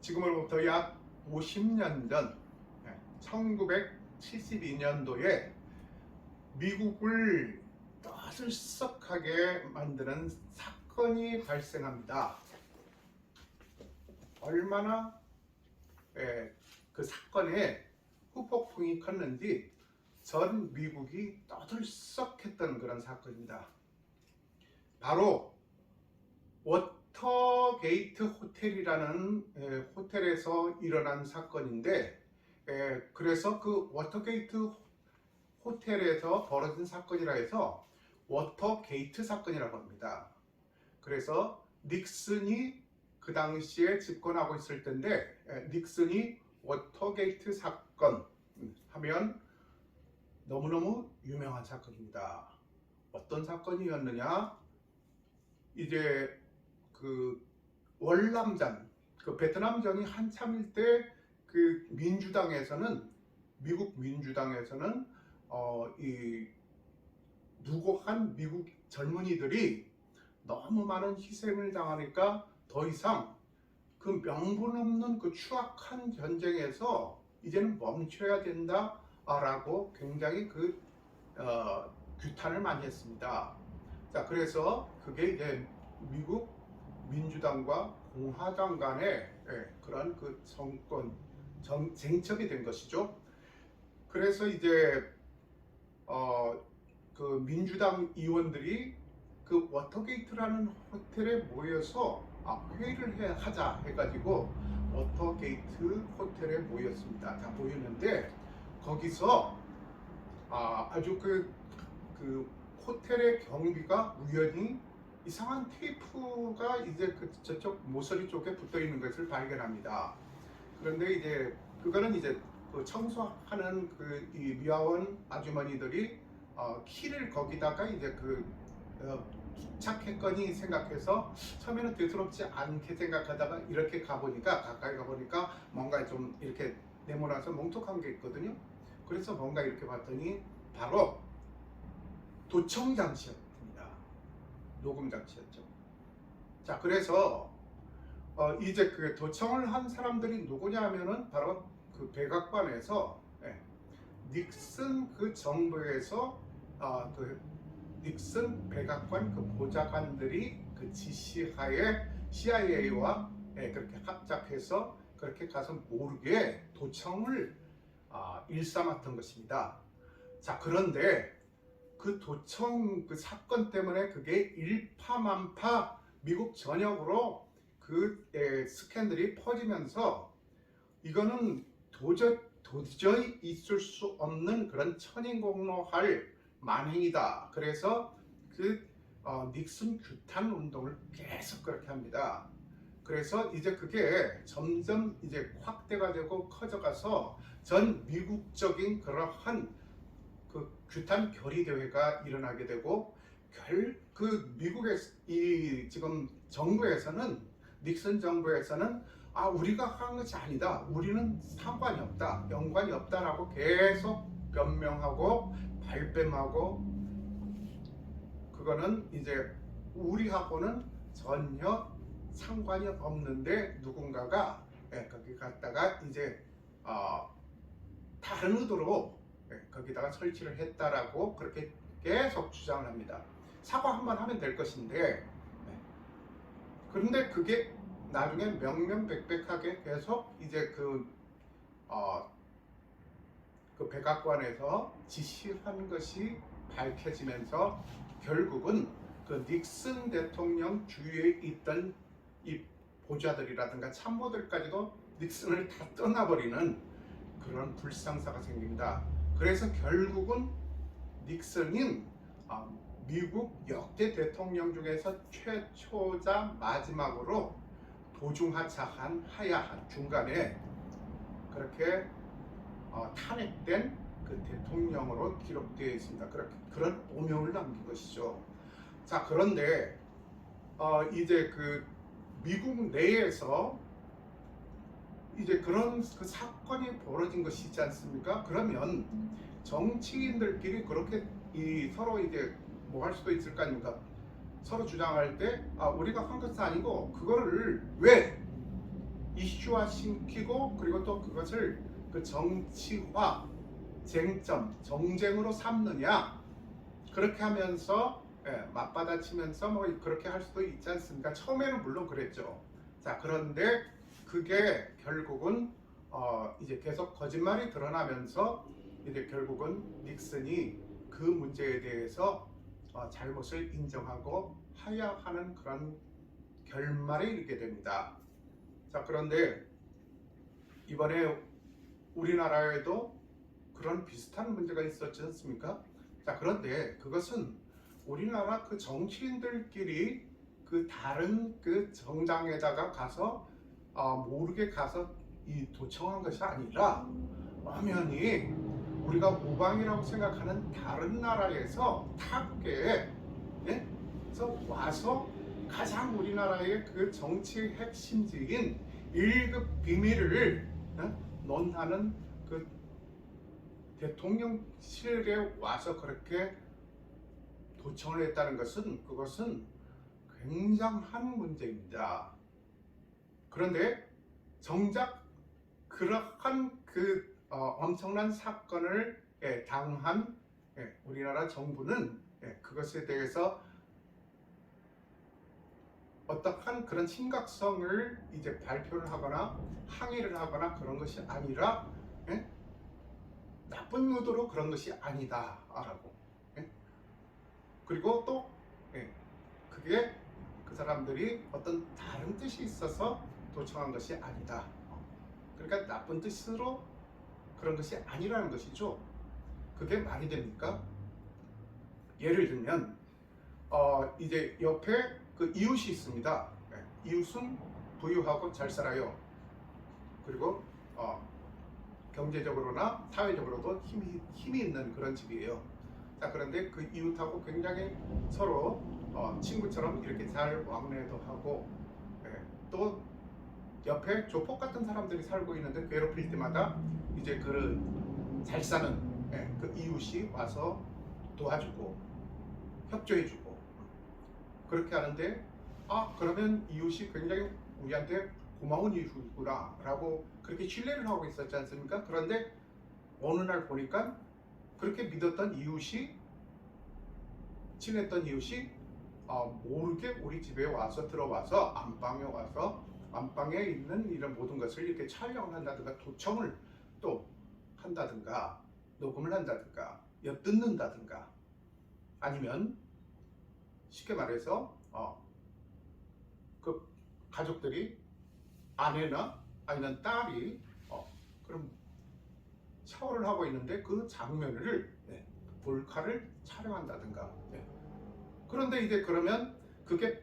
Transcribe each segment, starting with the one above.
지금으로부터 약 50년 전 1972년도에 미국을 떠들썩하게 만드는 사건이 발생합니다. 얼마나 그 사건에 후폭풍이 컸는지 전 미국이 떠들썩했던 그런 사건입니다. 바로 워터게이트 호텔이라는 호텔에서 일어난 사건인데, 그래서 그 워터게이트 호텔에서 벌어진 사건이라 해서 워터게이트 사건이라고 합니다. 그래서 닉슨이 그 당시에 집권하고 있을 텐데, 닉슨이 워터게이트 사건 하면 너무너무 유명한 사건입니다. 어떤 사건이었느냐? 이제 그 월남전, 그 베트남전이 한참일 때 그 민주당에서는, 미국 민주당에서는 이 무고한 미국 젊은이들이 너무 많은 희생을 당하니까 더 이상 그 명분 없는 그 추악한 전쟁에서 이제는 멈춰야 된다라고 굉장히 규탄을 많이 했습니다. 자, 그래서 그게 이제 미국 민주당과 공화당 간의 그런 그 쟁첩이 된 것이죠. 그래서 이제 그 민주당 의원들이 그 워터게이트라는 호텔에 모여서 회의를 하자 해가지고 워터게이트 호텔에 모였습니다. 다 모였는데 거기서 아주 그 호텔의 경비가 우연히 이상한 테이프가 이제 저쪽 모서리 쪽에 붙어 있는 것을 발견합니다. 그런데 이제 그거는 이제 그 청소하는 이 미화원 아주머니들이 키를 거기다가 이제 부착했거니 생각해서 처음에는 대수롭지 않게 생각하다가 이렇게 가까이 가보니까 뭔가 좀 이렇게 네모나서 몽툭한 게 있거든요. 그래서 뭔가 이렇게 봤더니 바로 도청 장치였습니다. 녹음 장치였죠. 자, 그래서 이제 그 도청을 한 사람들이 누구냐 하면은 바로 그 백악관에서 닉슨 그 정부에서 그 닉슨 백악관 그 보좌관들이 그 지시하에 CIA와 그렇게 합작해서 그렇게 가서 모르게 도청을 일삼았던 것입니다. 자, 그런데 그 도청 그 사건 때문에 그게 일파만파 미국 전역으로 그 스캔들이 퍼지면서 이거는 도저히 있을 수 없는 그런 천인공노할 만행이다. 그래서 닉슨 규탄 운동을 계속 그렇게 합니다. 그래서 이제 그게 점점 이제 확대가 되고 커져가서 전 미국적인 그러한 그 규탄 결의 대회가 일어나게 되고 그 미국의 이 지금 정부에서는, 닉슨 정부에서는 우리가 한 것이 아니다, 우리는 상관이 없다, 연관이 없다라고 계속 변명하고 발뺌하고, 그거는 이제 우리하고는 전혀 상관이 없는데 누군가가 거기 갔다가 이제 다른 의도로 거기다가 설치를 했다라고 그렇게 계속 주장을 합니다. 사과 한번 하면 될 것인데, 그런데 그게 나중에 명명백백하게 계속 이제 그 백악관에서 지시한 것이 밝혀지면서 결국은 그 닉슨 대통령 주위에 있던 이 보좌들이라든가 참모들까지도 닉슨을 다 떠나버리는 그런 불상사가 생깁니다. 그래서 결국은 닉슨은 미국 역대 대통령 중에서 최초자 마지막으로 도중하차한 하야한 중간에 그렇게 탄핵된 그 대통령으로 기록되어 있습니다. 그런 오명을 남긴 것이죠. 자, 그런데 이제 그 미국 내에서 이제 그런 그 사건이 벌어진 것이 있지 않습니까? 그러면 정치인들끼리 그렇게 서로 이제 뭐 할 수도 있을 거 아닙니까? 서로 주장할 때 우리가 한 것은 아니고 그거를 왜 이슈화 시키고 그리고 또 그것을 그 정치화, 쟁점, 정쟁으로 삼느냐 그렇게 하면서 맞받아치면서 뭐 그렇게 할 수도 있지 않습니까? 처음에는 물론 그랬죠. 자, 그런데 그게 결국은 이제 계속 거짓말이 드러나면서 이제 결국은 닉슨이 그 문제에 대해서 잘못을 인정하고 하야하는 그런 결말에 이르게 됩니다. 자, 그런데 이번에 우리나라에도 그런 비슷한 문제가 있었지 않습니까? 자, 그런데 그것은 우리나라 그 정치인들끼리 그 다른 그 정당에다가 가서 모르게 가서 이 도청한 것이 아니라 엄연히 우리가 우방이라고 생각하는 다른 나라에서 타국에 서 와서 가장 우리나라의 그 정치 핵심지인 1급 비밀을 논하는 그 대통령실에 와서 그렇게 도청을 했다는 것은 그것은 굉장한 문제입니다. 그런데 정작 그러한 그 엄청난 사건을 당한 우리나라 정부는 그것에 대해서 어떠한 그런 심각성을 이제 발표를 하거나 항의를 하거나 그런 것이 아니라 나쁜 의도로 그런 것이 아니다라고 그리고 또 그게 그 사람들이 어떤 다른 뜻이 있어서 도청한 것이 아니다. 그러니까 나쁜 뜻으로 그런 것이 아니라는 것이죠. 그게 말이 됩니까? 예를 들면 이제 옆에 그 이웃이 있습니다. 이웃은 부유하고 잘 살아요. 그리고 경제적으로나 사회적으로도 힘이 있는 그런 집이에요. 자, 그런데 그 이웃하고 굉장히 서로 친구처럼 이렇게 잘 왕래도 하고 또 옆에 조폭 같은 사람들이 살고 있는데 괴롭힐 때마다 이제 그 잘 사는 그 이웃이 와서 도와주고 협조해주고 그렇게 하는데 그러면 이웃이 굉장히 우리한테 고마운 이웃이구나 라고 그렇게 신뢰를 하고 있었지 않습니까? 그런데 어느 날 보니까 그렇게 믿었던 이웃이 친했던 이웃이 모르게 우리 집에 와서 들어와서 안방에 와서 안방에 있는 이런 모든 것을 이렇게 촬영을 한다든가 도청을 또 한다든가 녹음을 한다든가 엿듣는다든가 아니면 쉽게 말해서 그 가족들이 아내나 아니면 딸이 그럼 샤워를 하고 있는데 그 장면을 몰카를 촬영한다든가 그런데 이제 그러면 그게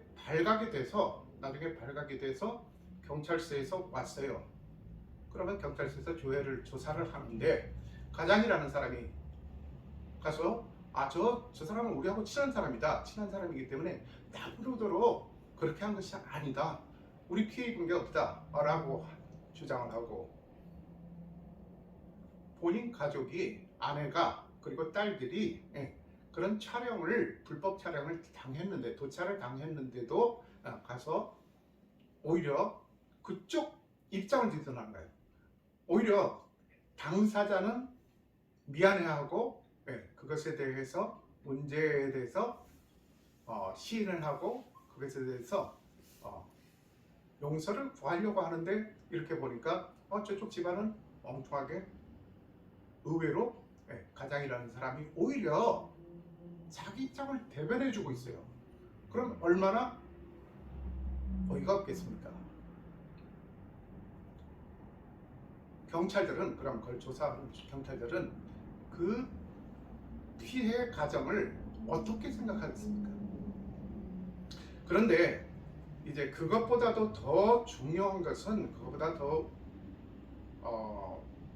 나중에 발각이 돼서 경찰서에서 왔어요. 그러면 경찰서에서 조사를 하는데 가장이라는 사람이 가서 저 사람은 우리하고 친한 사람이기 때문에 나쁜 의도로 그렇게 한 것이 아니다. 우리 피해 입은 게 없다 라고 주장을 하고 본인 가족이 아내가 그리고 딸들이 그런 불법 촬영을 당했는데 도찰을 당했는데도 가서 오히려 그쪽 입장을 지도하는 거예요. 오히려 당사자는 미안해하고 그것에 대해서 문제에 대해서 시인을 하고 그것에 대해서 용서를 구하려고 하는데 이렇게 보니까 저쪽 집안은 엉뚱하게 의외로 가장이라는 사람이 오히려 자기 입장을 대변해주고 있어요. 그럼 얼마나 어이가 없겠습니까? 그럼 그걸 조사하는 경찰들은 그 피해 가정을 어떻게 생각하겠습니까? 그런데 이제 그것보다도 더 중요한 것은 그것보다 더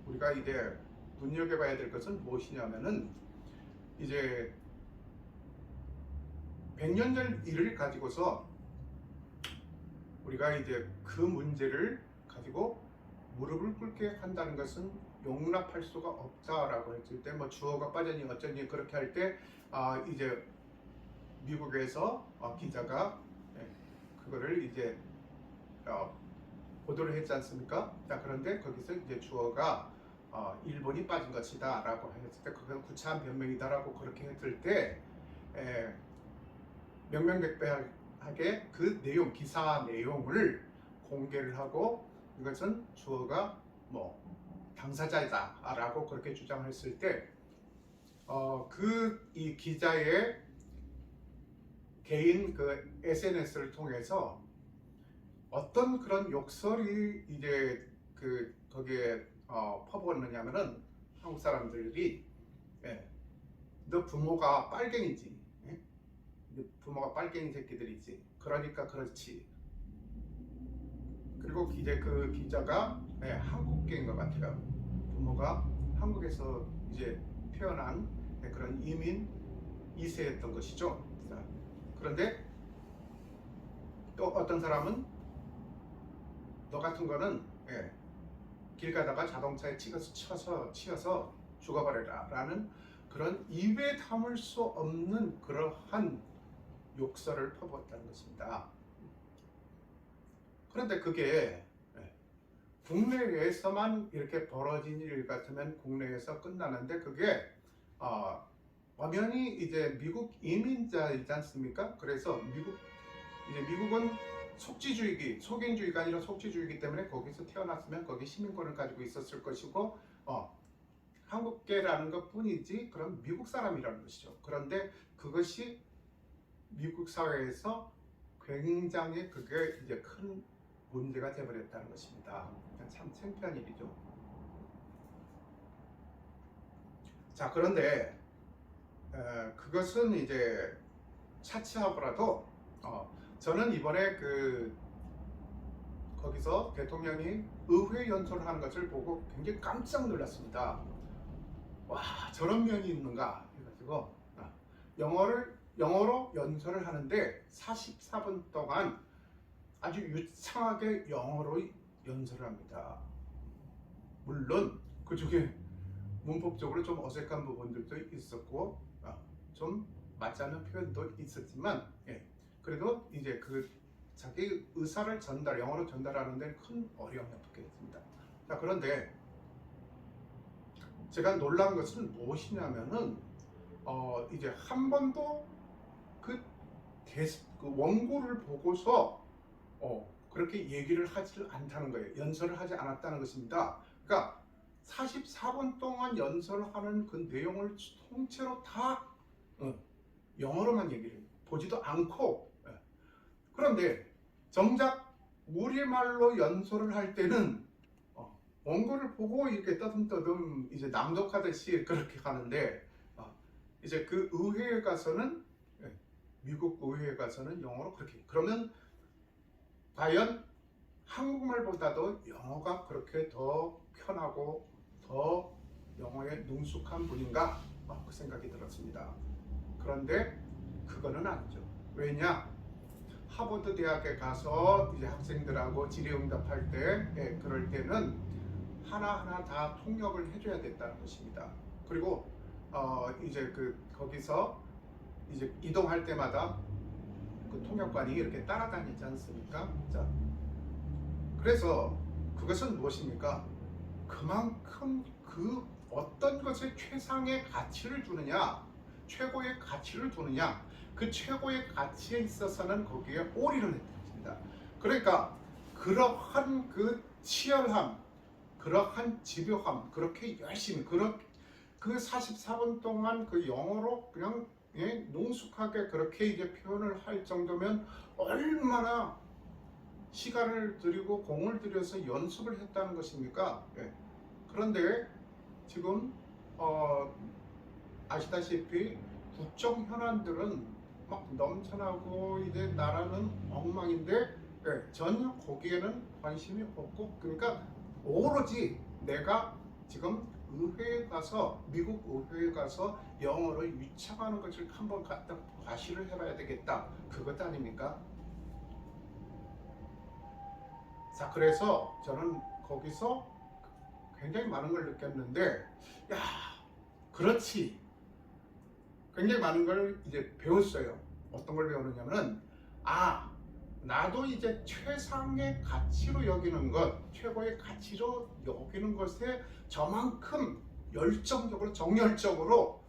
우리가 이제 눈여겨봐야 될 것은 무엇이냐면은 이제 100년 전 일을 가지고서 우리가 이제 그 문제를 가지고 무릎을 꿇게 한다는 것은 용납할 수가 없다라고 했을 때 주어가 빠졌니 어쩌니 그렇게 할 때 이제 미국에서 기자가 그거를 이제 보도를 했지 않습니까? 자, 그런데 거기서 이제 주어가 일본이 빠진 것이다 라고 했을 때 그건 구차한 변명이다라고 그렇게 했을 때 명명백백하게 그 내용, 기사 내용을 공개를 하고 이것은 주어가 뭐 당사자이다 라고 그렇게 주장했을 때 이 기자의 개인 그 SNS를 통해서 어떤 그런 욕설이 이제 그 거기에 퍼부었느냐면은 한국 사람들이 너 부모가 빨갱이지, 너 부모가 빨갱이 새끼들이지, 그러니까 그렇지. 그리고 이제 그 기자가 한국계인 것 같아요. 부모가 한국에서 이제 태어난 그런 이민 2세였던 것이죠. 그런데 또 어떤 사람은 너 같은 거는 길 가다가 자동차에 치여서 죽어버려라 라는 그런 입에 담을 수 없는 그러한 욕설을 퍼부었다는 것입니다. 그런데 그게 국내에서만 이렇게 벌어진 일 같으면 국내에서 끝나는데 그게 엄연히 이제 미국 이민자이지 않습니까? 그래서 미국은 속인주의가 아니라 속지주의이기 때문에 거기서 태어났으면 거기 시민권을 가지고 있었을 것이고 한국계라는 것 뿐이지 그럼 미국 사람이라는 것이죠. 그런데 그것이 미국 사회에서 굉장히 그게 이제 큰 문제가 되어버렸다는 것입니다. 참 창피한 일이죠. 자, 그런데 그것은 이제 차치하고라도 저는 이번에 거기서 대통령이 의회 연설을 하는 것을 보고 굉장히 깜짝 놀랐습니다. 와, 저런 면이 있는가 해가지고 영어로 연설을 하는데 44분 동안 아주 유창하게 영어로 연설을 합니다. 물론 그 중에 문법적으로 좀 어색한 부분들도 있었고 좀 맞지 않는 표현도 있었지만 그래도 이제 자기 의사를 영어로 전달하는 데는 큰 어려움이 없겠습니다. 자, 그런데 제가 놀란 것은 무엇이냐면은 이제 한 번도 그 원고를 보고서 그렇게 얘기를 하지 않다는 거예요. 연설을 하지 않았다는 것입니다. 그러니까 44분 동안 연설하는 그 내용을 통째로 다 영어로만 얘기를 보지도 않고 그런데 정작 우리말로 연설을 할 때는 원고를 보고 이렇게 떠듬떠듬 이제 낭독하듯이 그렇게 가는데 이제 그 의회에 가서는 미국 의회에 가서는 영어로 그렇게 그러면 과연 한국말보다도 영어가 그렇게 더 편하고 더 영어에 능숙한 분인가 그 생각이 들었습니다. 그런데 그거는 아니죠. 왜냐? 하버드 대학에 가서 이제 학생들하고 질의응답할 때 그럴 때는 하나하나 다 통역을 해줘야 됐다는 것입니다. 그리고 이제 거기서 이제 이동할 때마다 그 통역관이 이렇게 따라다니지 않습니까? 자, 그래서 그것은 무엇입니까? 그만큼 그 어떤 것에 최상의 가치를 두느냐, 최고의 가치를 두느냐, 그 최고의 가치에 있어서는 거기에 올인을 했습니다. 그러니까 그러한 그 치열함, 그러한 집요함, 그렇게 열심히 그 44분 동안 그 영어로 그냥 능숙하게 그렇게 이제 표현을 할 정도면 얼마나 시간을 들이고 공을 들여서 연습을 했다는 것입니까? 그런데 지금 아시다시피 국정 현안들은 막 넘쳐나고 이제 나라는 엉망인데 전혀 거기에는 관심이 없고 그러니까 오로지 내가 지금 의회에 가서 미국 의회에 가서 영어로 유창하는 것을 한번 갖다 과시를 해봐야 되겠다 그것 아닙니까? 자, 그래서 저는 거기서 굉장히 많은 걸 느꼈는데 야, 그렇지. 굉장히 많은 걸 이제 배웠어요. 어떤 걸 배우느냐면은 나도 이제 최상의 가치로 여기는 것, 최고의 가치로 여기는 것에 저만큼 열정적으로, 정열적으로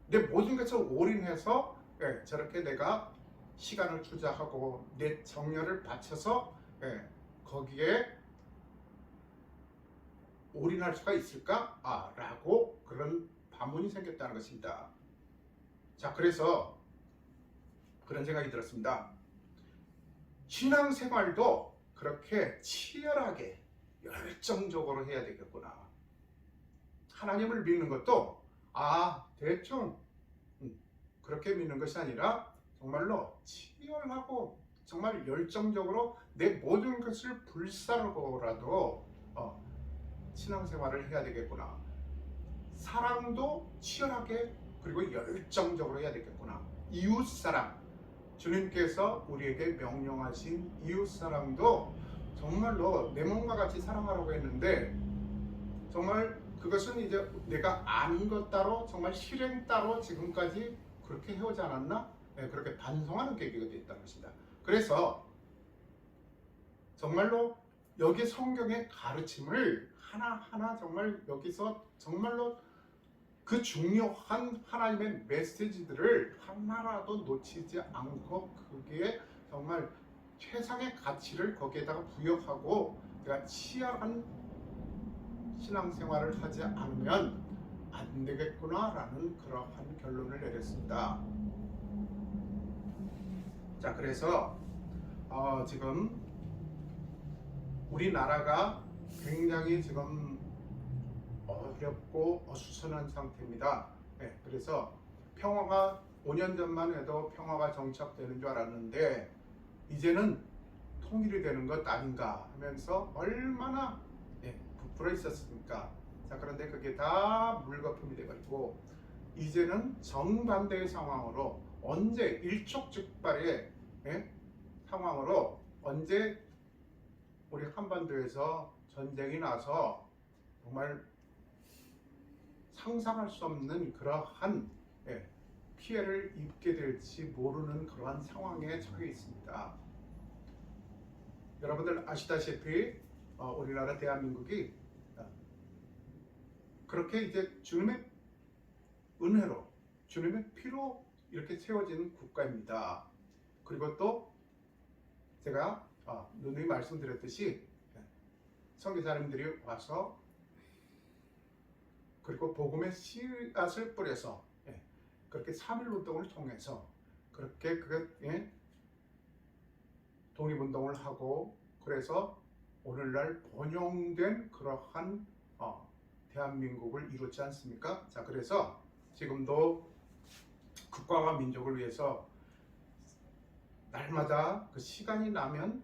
내 모든 것을 올인해서 저렇게 내가 시간을 투자하고 내 정열을 바쳐서 거기에 올인할 수가 있을까? 라고 그런 반문이 생겼다는 것입니다. 자, 그래서 그런 생각이 들었습니다. 신앙생활도 그렇게 치열하게 열정적으로 해야 되겠구나. 하나님을 믿는 것도 대충 그렇게 믿는 것이 아니라 정말로 치열하고 정말 열정적으로 내 모든 것을 불사르고라도 신앙생활을 해야 되겠구나. 사랑도 치열하게 그리고 열정적으로 해야 되겠구나. 이웃사랑, 주님께서 우리에게 명령하신 이웃사랑도 정말로 내 몸과 같이 사랑하라고 했는데 정말 그것은 이제 내가 아는 것 따로 정말 실행 따로 지금까지 그렇게 해오지 않았나? 그렇게 반성하는 계기가 됐다는 것입니다. 그래서 정말로 여기 성경의 가르침을 하나하나 정말 여기서 정말로 그 중요한 하나님의 메시지들을 하나라도 놓치지 않고 그게 정말 최상의 가치를 거기에다가 부여하고 내가 치열한 신앙생활을 하지 않으면 안 되겠구나라는 그러한 결론을 내렸습니다. 자, 그래서 지금 우리나라가 굉장히 지금 어렵고 어수선한 상태입니다. 그래서 평화가 5년 전만 해도 평화가 정착되는 줄 알았는데 이제는 통일이 되는 것 아닌가 하면서 얼마나 부풀어 있었습니까? 자, 그런데 그게 다 물거품이 되버리고 이제는 정반대의 상황으로 언제 일촉즉발의 상황으로 언제 우리 한반도에서 전쟁이 나서 정말 상상할 수 없는 그러한 피해를 입게 될지 모르는 그러한 상황에 처해 있습니다. 여러분들 아시다시피 우리나라 대한민국이 그렇게 이제 주님의 은혜로 주님의 피로 이렇게 세워진 국가입니다. 그리고 또 제가 누누이 말씀드렸듯이 선교사님들이 와서 그리고 복음의 씨앗을 뿌려서 그렇게 3.1운동을 통해서 그렇게 독립운동을 하고 그래서 오늘날 번영된 그러한 대한민국을 이루지 않습니까? 자, 그래서 지금도 국가와 민족을 위해서 날마다 그 시간이 나면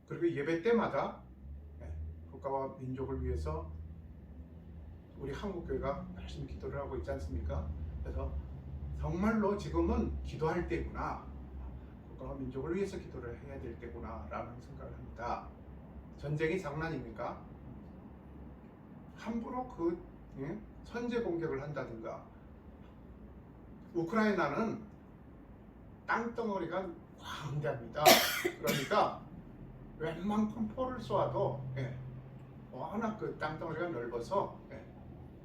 그리고 예배 때마다 국가와 민족을 위해서 우리 한국교회가 열심히 기도를 하고 있지 않습니까? 그래서 정말로 지금은 기도할 때구나, 국가와 민족을 위해서 기도를 해야 될 때구나 라는 생각을 합니다. 전쟁이 장난입니까? 함부로 선제 공격을 한다든가 우크라이나는 땅덩어리가 광대합니다. 그러니까 웬만큼 포를 쏘아도 워낙 그 땅덩어리가 넓어서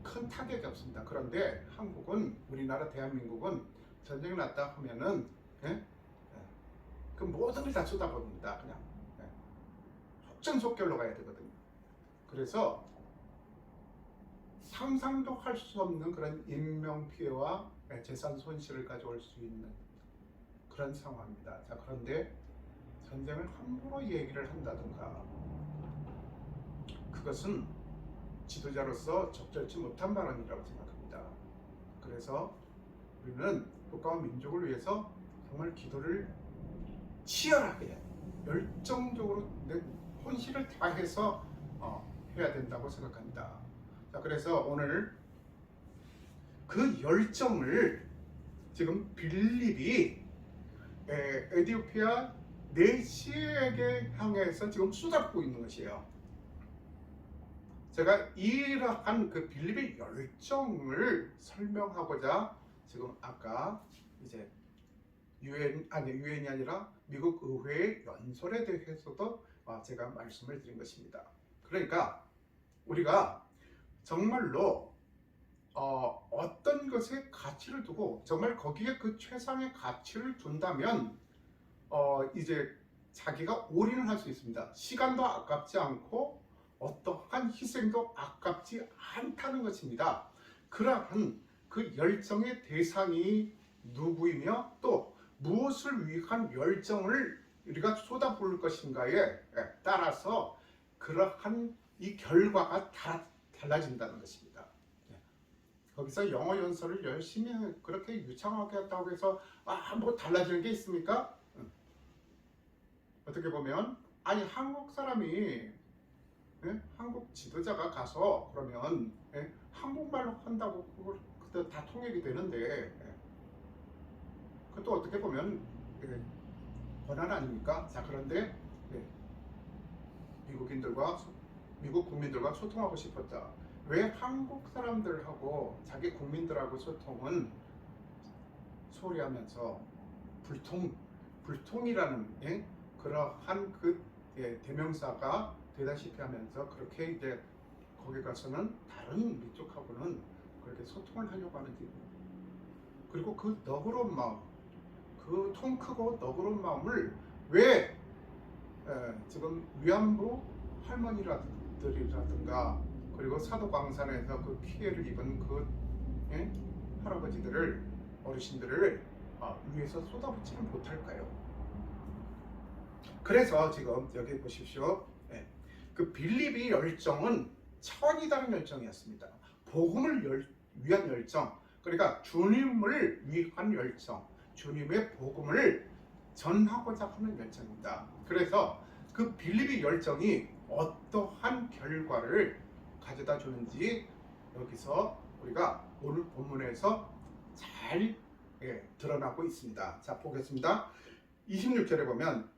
큰 타격이 없습니다. 그런데 한국은 우리나라 대한민국은 전쟁이 났다 하면은 그 모든 걸 다 쏟아버립니다. 그냥 속전속결로 가야 되거든요. 그래서 상상도 할 수 없는 그런 인명피해와 재산 손실을 가져올 수 있는 그런 상황입니다. 자, 그런데 전쟁을 함부로 얘기를 한다든가 그것은 지도자로서 적절치 못한 발언이라고 생각합니다. 그래서 우리는 국가와 민족을 위해서 정말 기도를 치열하게 열정적으로 내 혼신을 다해서 해야 된다고 생각합니다. 자, 그래서 오늘 그 열정을 지금 빌립이 에티오피아 내시에게 향해서 지금 쏟아붓고 있는 것이에요. 제가 이러한 그 빌립의 열정을 설명하고자 지금 아까 이제 유엔이 아니라 미국 의회의 연설에 대해서도 제가 말씀을 드린 것입니다. 그러니까 우리가 정말로 어떤 것에 가치를 두고 정말 거기에 그 최상의 가치를 둔다면 이제 자기가 올인을 할 수 있습니다. 시간도 아깝지 않고 어떠한 희생도 아깝지 않다는 것입니다. 그러한 그 열정의 대상이 누구이며 또 무엇을 위한 열정을 우리가 쏟아부을 것인가에 따라서 그러한 이 결과가 다 달라진다는 것입니다. 거기서 영어 연설을 열심히 그렇게 유창하게 했다고 해서 뭐 달라지는 게 있습니까? 어떻게 보면 아니 한국 사람이 한국 지도자가 가서 그러면 한국말로 한다고 그걸 다 통역이 되는데 그것도 어떻게 보면 권한 아닙니까? 자, 그런데 미국 국민들과 소통하고 싶었다. 왜 한국 사람들하고 자기 국민들하고 소통은 소홀히 하면서 불통이라는 그러한 그 대명사가 되다시피 하면서 그렇게 이제 거기 가서는 다른 민족하고는 그렇게 소통을 하려고 하는지, 그리고 그 너그러운 마음, 그 통 크고 너그러운 마음을 왜 지금 위안부 할머니들이라든가 그리고 사도광산에서 그 피해를 입은 그 할아버지들을 어르신들을 위해서 쏟아붓지는 못할까요? 그래서 지금 여기 보십시오. 그 빌립의 열정은 차원이 다른 열정이었습니다. 복음을 위한 열정, 그러니까 주님을 위한 열정, 주님의 복음을 전하고자 하는 열정입니다. 그래서 그 빌립의 열정이 어떠한 결과를 가져다 주는지 여기서 우리가 오늘 본문에서 잘 드러나고 있습니다. 자, 보겠습니다. 26절에 보면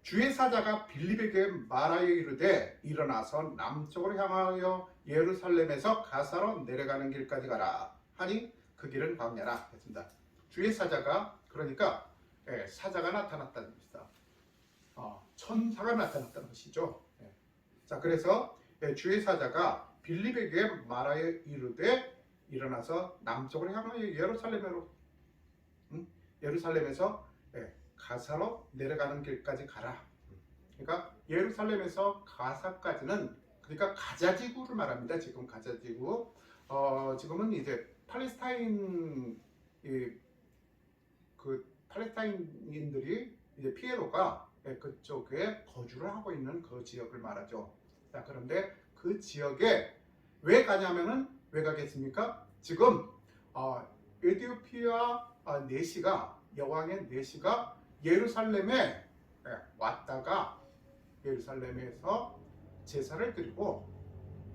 주의 사자가 빌립에게 말하여 이르되 일어나서 남쪽으로 향하여 예루살렘에서 가사로 내려가는 길까지 가라 하니 그 길은 광야라 했습니다. 주의 사자가, 그러니까 사자가 나타났다는 것이다. 천사가 나타났다는 것이죠. 자, 그래서 주의 사자가 빌립에게 말하여 이르되 일어나서 남쪽으로 향하여 예루살렘에서 가사로 내려가는 길까지 가라. 그러니까 예루살렘에서 가사까지는, 그러니까 가자지구를 말합니다. 지금 가자지구. 지금은 이제 팔레스타인인들이 이제 피에로가 그쪽에 거주를 하고 있는 그 지역을 말하죠. 자, 그런데 그 지역에 왜 가냐면은 왜 가겠습니까? 지금 에티오피아 여왕의 내시가 예루살렘에 왔다가 예루살렘에서 제사를 드리고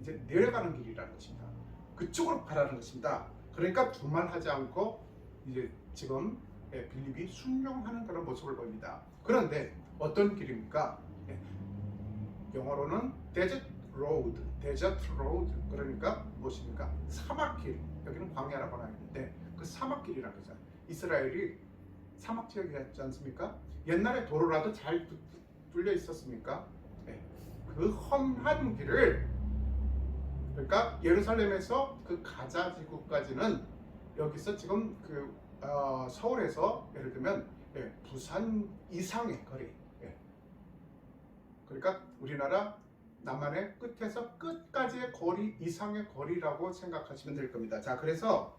이제 내려가는 길이라는 것입니다. 그쪽으로 가라는 것입니다. 그러니까 두말하지 않고 이제 지금 빌립이 순종하는 그런 모습을 보입니다. 그런데 어떤 길입니까? 영어로는 데저트 로드, 그러니까 무엇입니까? 사막길. 여기는 광야라고 하는데 그 사막길이라는 거죠. 이스라엘이 사막 지역이었지 않습니까? 옛날에 도로라도 잘 뚫려 있었습니까? 그 험한 길을, 그러니까 예루살렘에서 그 가자지구까지는 여기서 지금 그 서울에서 예를 들면 부산 이상의 거리, 그러니까 우리나라 남한의 끝에서 끝까지의 거리 이상의 거리라고 생각하시면 될 겁니다. 자, 그래서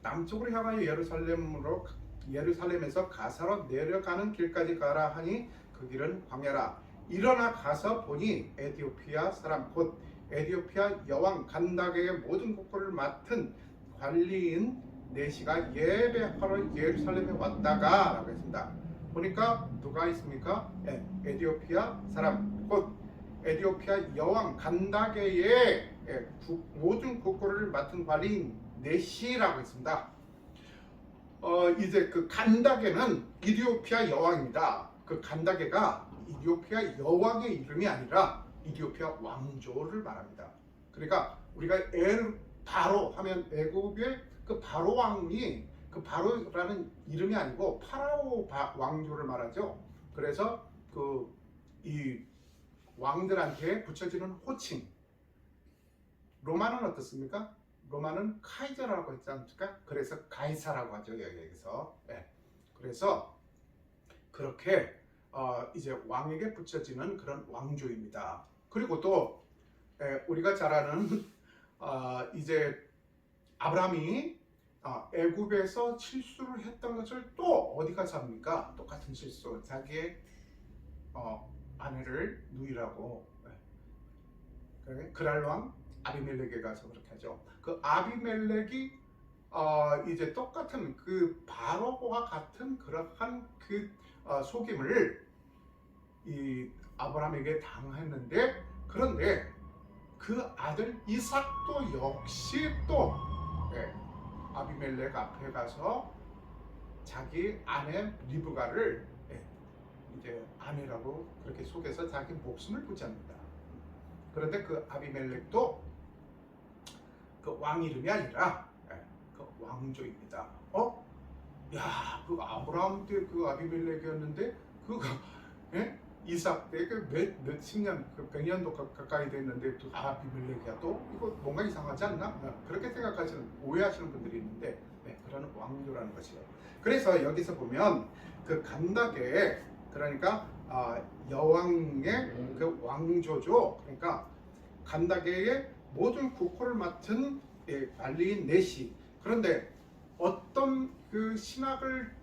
남쪽으로 향하여 예루살렘에서 가사로 내려가는 길까지 가라 하니 그 길은 광야라. 일어나 가서 보니 에티오피아 사람 곧 에티오피아 여왕 간다게의 모든 국고를 맡은 관리인 내시가 예배하러 예루살렘에 왔다가 라고 했습니다. 보니까 누가 있습니까? 에티오피아 사람 곧 에티오피아 여왕 간다게의 모든 국고를 맡은 관리인 내시라고 했습니다. 이제 그 간다게는 이디오피아 여왕입니다. 그 간다게가 이디오피아 여왕의 이름이 아니라 이디오피아 왕조를 말합니다. 그러니까 우리가 바로 하면 애굽의 그 바로 왕이 그 바로라는 이름이 아니고 파라오 왕조를 말하죠. 그래서 그 이 왕들한테 붙여지는 호칭. 로마는 어떻습니까? 로마는 카이저라고 했지 않습니까? 그래서 가이사라고 하죠, 여기서. 네. 그래서 그렇게 이제 왕에게 붙여지는 그런 왕조입니다. 그리고 또 우리가 잘 아는 이제 아브라함이 애굽에서 실수를 했던 것을 또 어디 가서 합니까? 똑같은 실수. 자기의 아내를 누이라고 그랄 왕 아비멜렉에 가서 그렇게 하죠. 그 아비멜렉이 이제 똑같은 그 바로와 같은 그러한 그 속임을 이 아브라함에게 당했는데, 그런데 그 아들 이삭도 역시 또 아비멜렉 앞에 가서 자기 아내 리브가를 이제 아내라고 그렇게 속여서 자기 목숨을 부지합니다. 그런데 그 아비멜렉도 그 왕 이름이 아니라 그 왕조입니다. 야, 그 아브라함 때 그 아비멜렉이었는데 그가 이삭 때 그 몇십 년, 그 100년도 가까이 됐는데 또 아비멜렉이야, 또 이거 뭔가 이상하지 않나? 그렇게 생각하시는, 오해하시는 분들이 있는데 그런 왕조라는 것이요. 그래서 여기서 보면 그 간다게, 그러니까 여왕의 그 왕조죠. 그러니까 간다게의 모든 국호를 맡은 관리인 내시. 그런데 어떤 그 신학을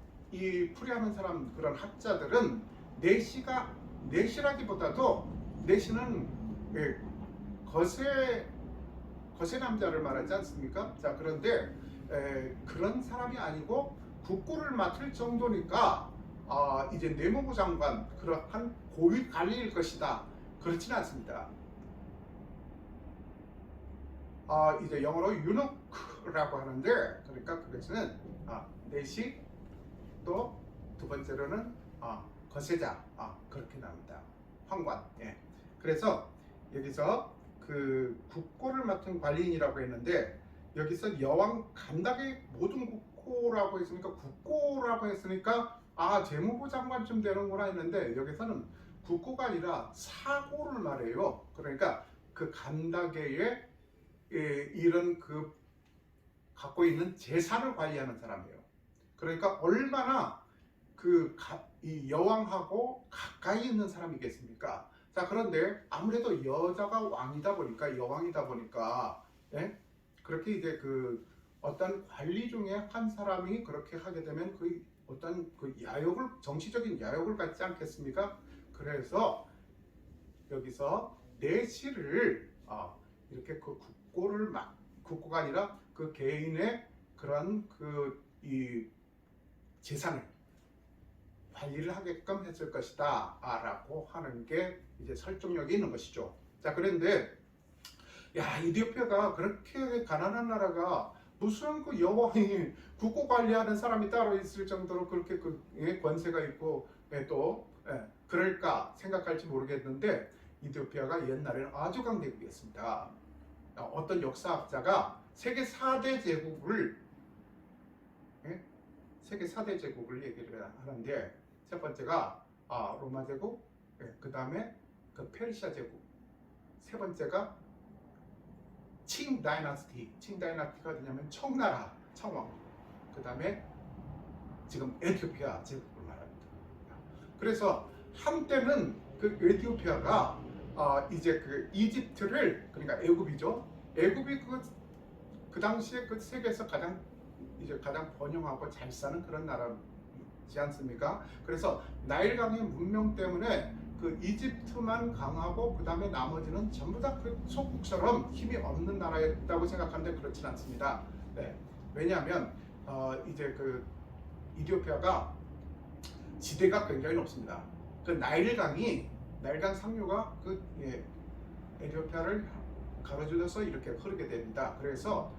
풀이하는 사람, 그런 학자들은 내시라기보다도 내시는 거세 남자를 말하지 않습니까? 자, 그런데 그런 사람이 아니고 국고를 맡을 정도니까 이제 내무부 장관, 그러한 고위 관리일 것이다. 그렇지는 않습니다. 이제 영어로 유노크라고 하는데, 그러니까 그것은 내시, 또 두 번째로는 거세자, 그렇게 나옵니다. 황관. 그래서 여기서 그 국고를 맡은 관리인이라고 했는데, 여기서 여왕 간다게 모든 국고라고 했으니까, 국고라고 했으니까 재무부 장관쯤 되는구나 했는데, 여기서는 국고가 아니라 사고를 말해요. 그러니까 그 간다게의 이런 그 갖고 있는 재산을 관리하는 사람이에요. 그러니까 얼마나 이 여왕하고 가까이 있는 사람이겠습니까? 자, 그런데 아무래도 여자가 왕이다 보니까, 여왕이다 보니까, 그렇게 이제 그 어떤 관리 중에 한 사람이 그렇게 하게 되면 그 어떤 그 야욕을, 정치적인 야욕을 갖지 않겠습니까? 그래서 여기서 내시를 이렇게 그 국고가 아니라 그 개인의 그런 이 재산을 관리를 하게끔 했을 것이다 라고 하는 게 이제 설득력이 있는 것이죠. 자, 그런데 이디오피아가 그렇게 가난한 나라가 무슨 그 여왕이 국고 관리하는 사람이 따로 있을 정도로 그렇게 권세가 있고 또 그럴까 생각할지 모르겠는데, 이디오피아가 옛날에는 아주 강대국이었습니다. 어떤 역사학자가 세계 4대 제국을 얘기를 하는데, 첫 번째가 로마 제국, 그 다음에 그 페르시아 제국, 세 번째가 칭 다이나스티가 어디냐면 청나라, 청왕, 그 다음에 지금 에티오피아 제국을 말합니다. 그래서 한때는 그 에티오피아가 이제 그 이집트를, 그러니까 애굽이죠. 애굽이 그 당시에 그 세계에서 가장 번영하고 잘 사는 그런 나라지 않습니까? 그래서 나일강의 문명 때문에 그 이집트만 강하고 그 다음에 나머지는 전부 다 그 속국처럼 힘이 없는 나라였다고 생각하는데 그렇지는 않습니다. 왜냐하면 이제 그 이디오피아가 지대가 굉장히 높습니다. 그 나일강 상류가 에티오피아를 가로질러서 이렇게 흐르게 됩니다. 그래서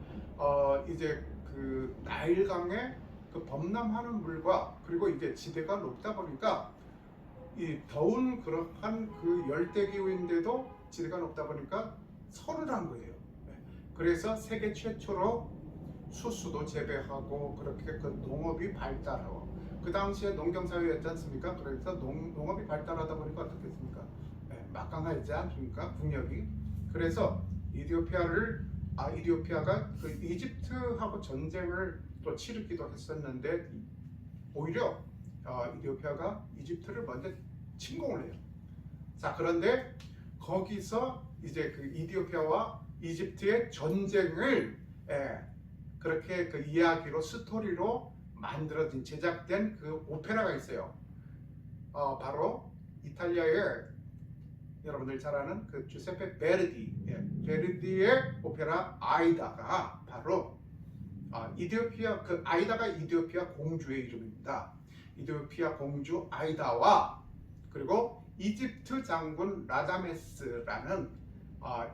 이제 그 나일강의 그 범람하는 물과, 그리고 이제 지대가 높다 보니까 이 더운 그러한 그 열대 기후인데도 지대가 높다 보니까 서늘한 거예요. 그래서 세계 최초로 수수도 재배하고 그렇게 그 농업이 발달하고 그 당시에 농경사회였지 않습니까? 그래서 농업이 발달하다 보니까 어떻겠습니까? 막강하지 않습니까? 국력이. 그래서 이디오피아가 그 이집트하고 전쟁을 또 치르기도 했었는데 오히려 이디오피아가 이집트를 먼저 침공을 해요. 자, 그런데 거기서 이제 그 이디오피아와 이집트의 전쟁을 그렇게 그 이야기로 스토리로 만들어진 제작된 그 오페라가 있어요. 바로 이탈리아의 여러분들 잘 아는 그 주세페 베르디의 오페라 아이다가 바로 이디오피아 그 아이다가 이디오피아 공주의 이름입니다. 이디오피아 공주 아이다와 그리고 이집트 장군 라다메스라는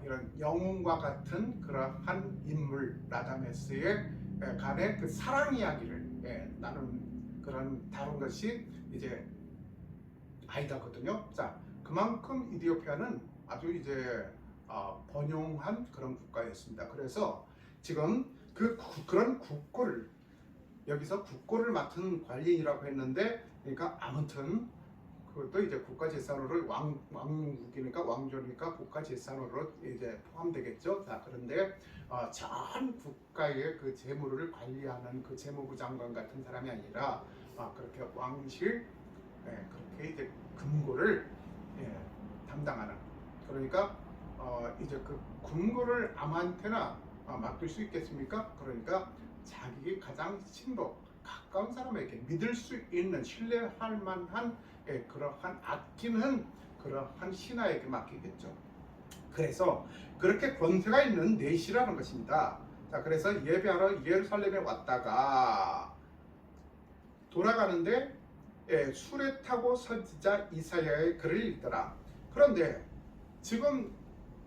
이런 영웅과 같은 그러한 인물 라다메스의 간의 그 사랑 이야기를 나눈 그런 다룬 것이 이제 아이다거든요. 자, 그만큼 이디오피아는 아주 이제 번영한 그런 국가였습니다. 그래서 지금 그런 국고를 여기서 국고를 맡은 관리인이라고 했는데, 그러니까 아무튼 그것도 이제 국가재산으로 왕국이니까 왕조니까 국가재산으로 이제 포함되겠죠. 자, 그런데 전 국가의 그 재물을 관리하는 그 재무부 장관 같은 사람이 아니라 그렇게 왕실 그렇게 이제 금고를 담당하는, 그러니까 이제 그 금고를 아무한테나 맡길 수 있겠습니까? 그러니까 자기 가장 친구 가까운 사람에게 믿을 수 있는 신뢰할 만한 그러한 아끼는 그러한 신하에게 맡기겠죠. 그래서 그렇게 권세가 있는 넷이라는 것입니다. 자, 그래서 예배하러 예루살렘에 왔다가 돌아가는데 수레 타고 선지자 이사야의 글을 읽더라. 그런데 지금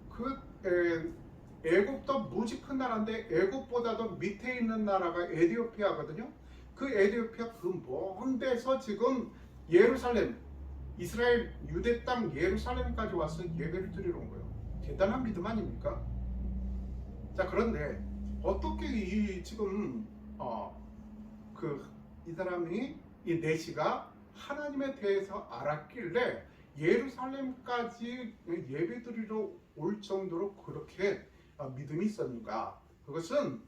그 애굽도 무지 큰 나라인데 애굽보다도 밑에 있는 나라가 에디오피아거든요. 그 에디오피아 그 먼 데서 지금 예루살렘, 이스라엘 유대 땅 예루살렘까지 와서 예배를 드리러 온 거예요. 대단한 믿음 아닙니까? 자, 그런데 어떻게 지금 이 사람이 이 네시가 하나님에 대해서 알았길래 예루살렘까지 예배 드리러 올 정도로 그렇게 믿음이 있었는가? 그것은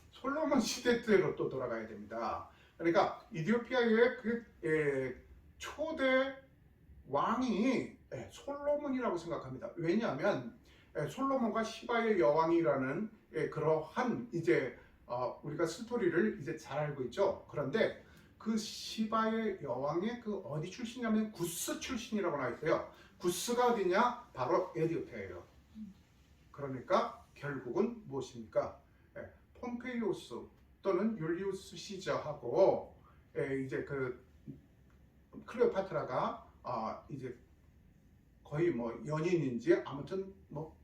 솔로몬 시대 때로 또 돌아가야 됩니다. 그러니까 이디오피아의 그 초대 왕이 솔로몬이라고 생각합니다. 왜냐하면 솔로몬과 시바의 여왕이라는 그러한 이제 우리가 스토리를 이제 잘 알고 있죠. 그런데 그 시바의 여왕의 그 어디 출신이냐면 구스 출신이라고 나와 있어요. 구스가 어디냐? 바로 에디오피아예요. 그러니까 결국은 무엇입니까? 폼페이오스 또는 율리우스 시저하고 이제 그 클레오파트라가 이제 거의 뭐 연인인지 아무튼 뭐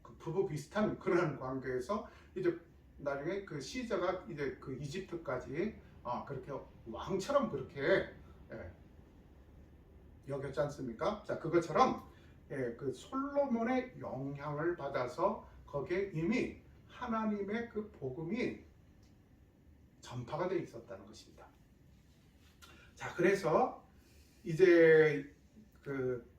그 부부 비슷한 그런 관계에서 이제 나중에 그 시저가 이제 그 이집트까지 그렇게 왕처럼 그렇게 여겼지 않습니까? 자, 그것처럼 그 솔로몬의 영향을 받아서 거기에 이미 하나님의 그 복음이 전파가 되어 있었다는 것입니다. 자, 그래서 이제 그